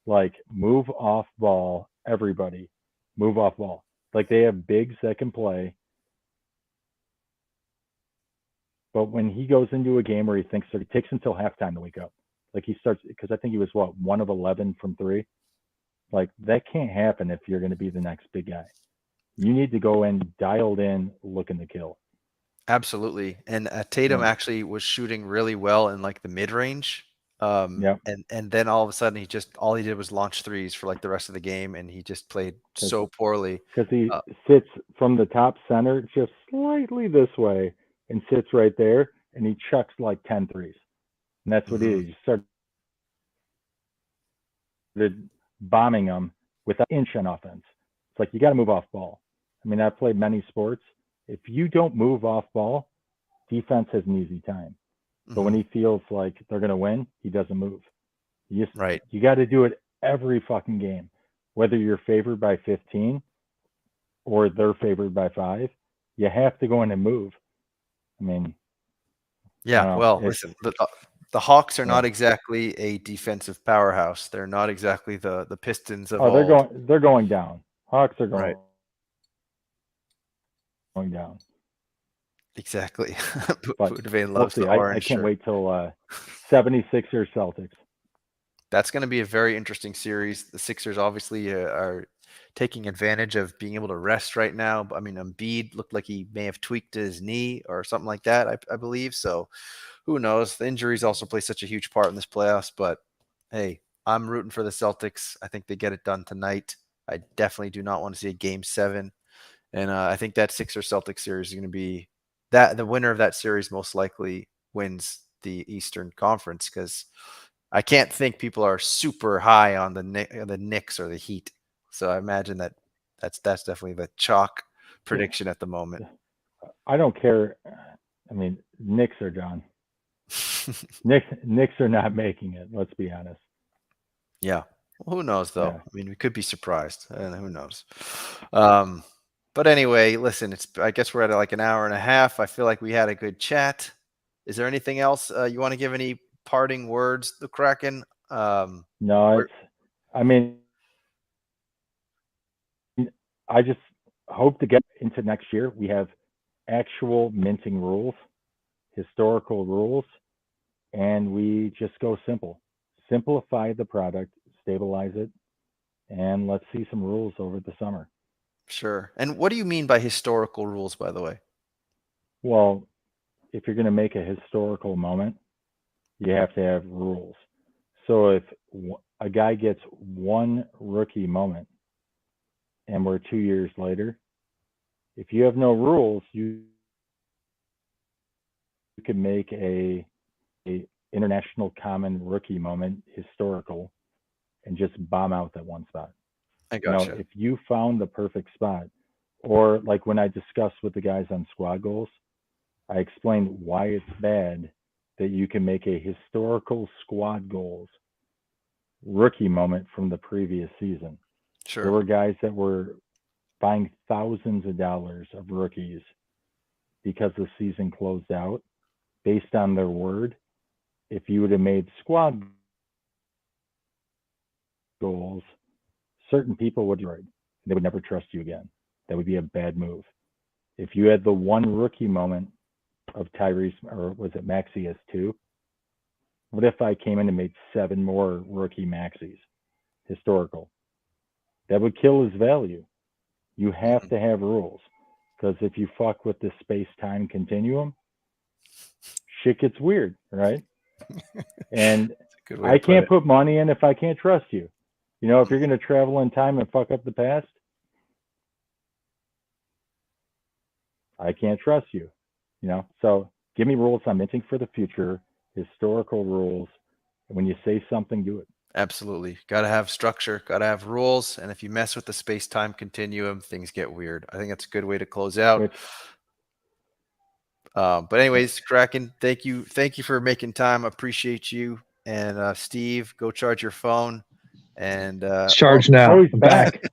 Like, move off ball, everybody. Move off ball. Like, they have bigs that can play. But when he goes into a game where he thinks that it takes until halftime to wake up, like he starts, because I think he was what, 1 of 11 from three? Like, that can't happen if you're going to be the next big guy. You need to go in dialed in, looking to kill. Absolutely. And Tatum Yeah. actually was shooting really well in like the mid range. Yep. And then all of a sudden all he did was launch threes for like the rest of the game, and he just played Because so poorly. he Uh, sits from the top center just slightly this way and sits right there, and he chucks like 10 threes. And that's what he mhm. did. He started bombing them with an inch on offense. It's like, you got to move off ball. I mean, I've played many sports. If you don't move off ball, defense has an easy time. But when Mhm. he feels like they're going to win, he doesn't move. Right. You got to do it every fucking game, whether you're favored by 15 or they're favored by 5. You have to go in and move. I mean, I Yeah. don't know. Well, It's listen, the Hawks are yeah. not exactly a defensive powerhouse. They're not exactly the Pistons of Oh, they're old. going. They're going down. Hawks are Right. going down. Exactly. But Budvain we'll loves see. the I orange can't shirt. wait till 76ers Celtics. That's going to be a very interesting series. The Sixers obviously are taking advantage of being able to rest right now. I mean, Embiid looked like he may have tweaked his knee or something like that, I believe. So who knows? The injuries also play such a huge part in this playoffs. But hey, I'm rooting for the Celtics. I think they get it done tonight. I definitely do not want to see a game 7. And I think that Sixers Celtics series is going to be that the winner of that series most likely wins the Eastern Conference, because I can't think people are super high on the Knicks or the Heat. So I imagine that's definitely the chalk Yeah, prediction at the moment. I don't care. I mean, Knicks are done. Knicks are not making it. Let's be honest. Yeah. Well, who knows though? Yeah. I mean, we could be surprised, and who knows? Um, but anyway, listen, I guess we're at like an hour and a half. I feel like we had a good chat. Is there anything else you want to give any parting words, the Kraken? No, Where, it's. I mean, I just hope to get into next year. We have actual minting rules, historical rules, and we just go simple. Simplify the product, stabilize it, and let's see some rules over the summer. sure. And what do you mean by historical rules, by the way? Well, if you're going to make a historical moment, you have to have rules. So if a guy gets one rookie moment and we're 2 years later, if you have no rules, you can make a international common rookie moment historical and just bomb out that one spot. I You know, gotcha. if you found the perfect spot, or like when I discussed with the guys on squad goals, I explained why it's bad that you can make a historical squad goals rookie moment from the previous season. There Sure. were guys that were buying thousands of dollars of rookies because the season closed out based on their word. If you would have made squad goals, certain people would they would never trust you again. That would be a bad move. If you had the one rookie moment of Tyrese, or was it Maxi as 2? What if I came in and made 7 more rookie Maxis historical? That would kill his value. You have Mhm. to have rules, because if you fuck with the space time continuum, shit gets weird, right? And That's a good way to I put can't it. put money in if I can't trust you. You know, if you're Mhm. going to travel in time and fuck up the past, I can't trust you. You know, so give me rules I'm minting for the future, historical rules. And when you say something, do it. Absolutely. Got to have structure, got to have rules. And if you mess with the space time continuum, things get weird. I think that's a good way to close out. Which, But yeah, anyways, Kraken, thank you for making time. Appreciate you. And Steve, go charge your phone. And It's charged now. Oh, he's I'm back.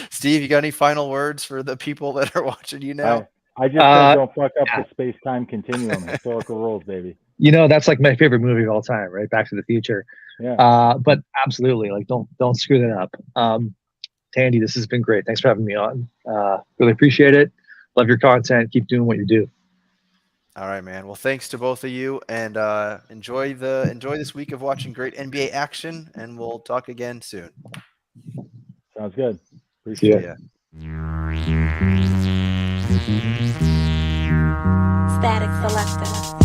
Steve, you got any final words for the people that are watching you now? I just said don't fuck up the space-time continuum. Historical rules, baby. You know, that's like my favorite movie of all time, right? Back to the Future. Yeah. But absolutely, like don't screw that up. Tandy, this has been great. Thanks for having me on. Really appreciate it. Love your content. Keep doing what you do. All right, man. Well, thanks to both of you, and enjoy this week of watching great NBA action, and we'll talk again soon. Sounds good. Appreciate it. Static Selector.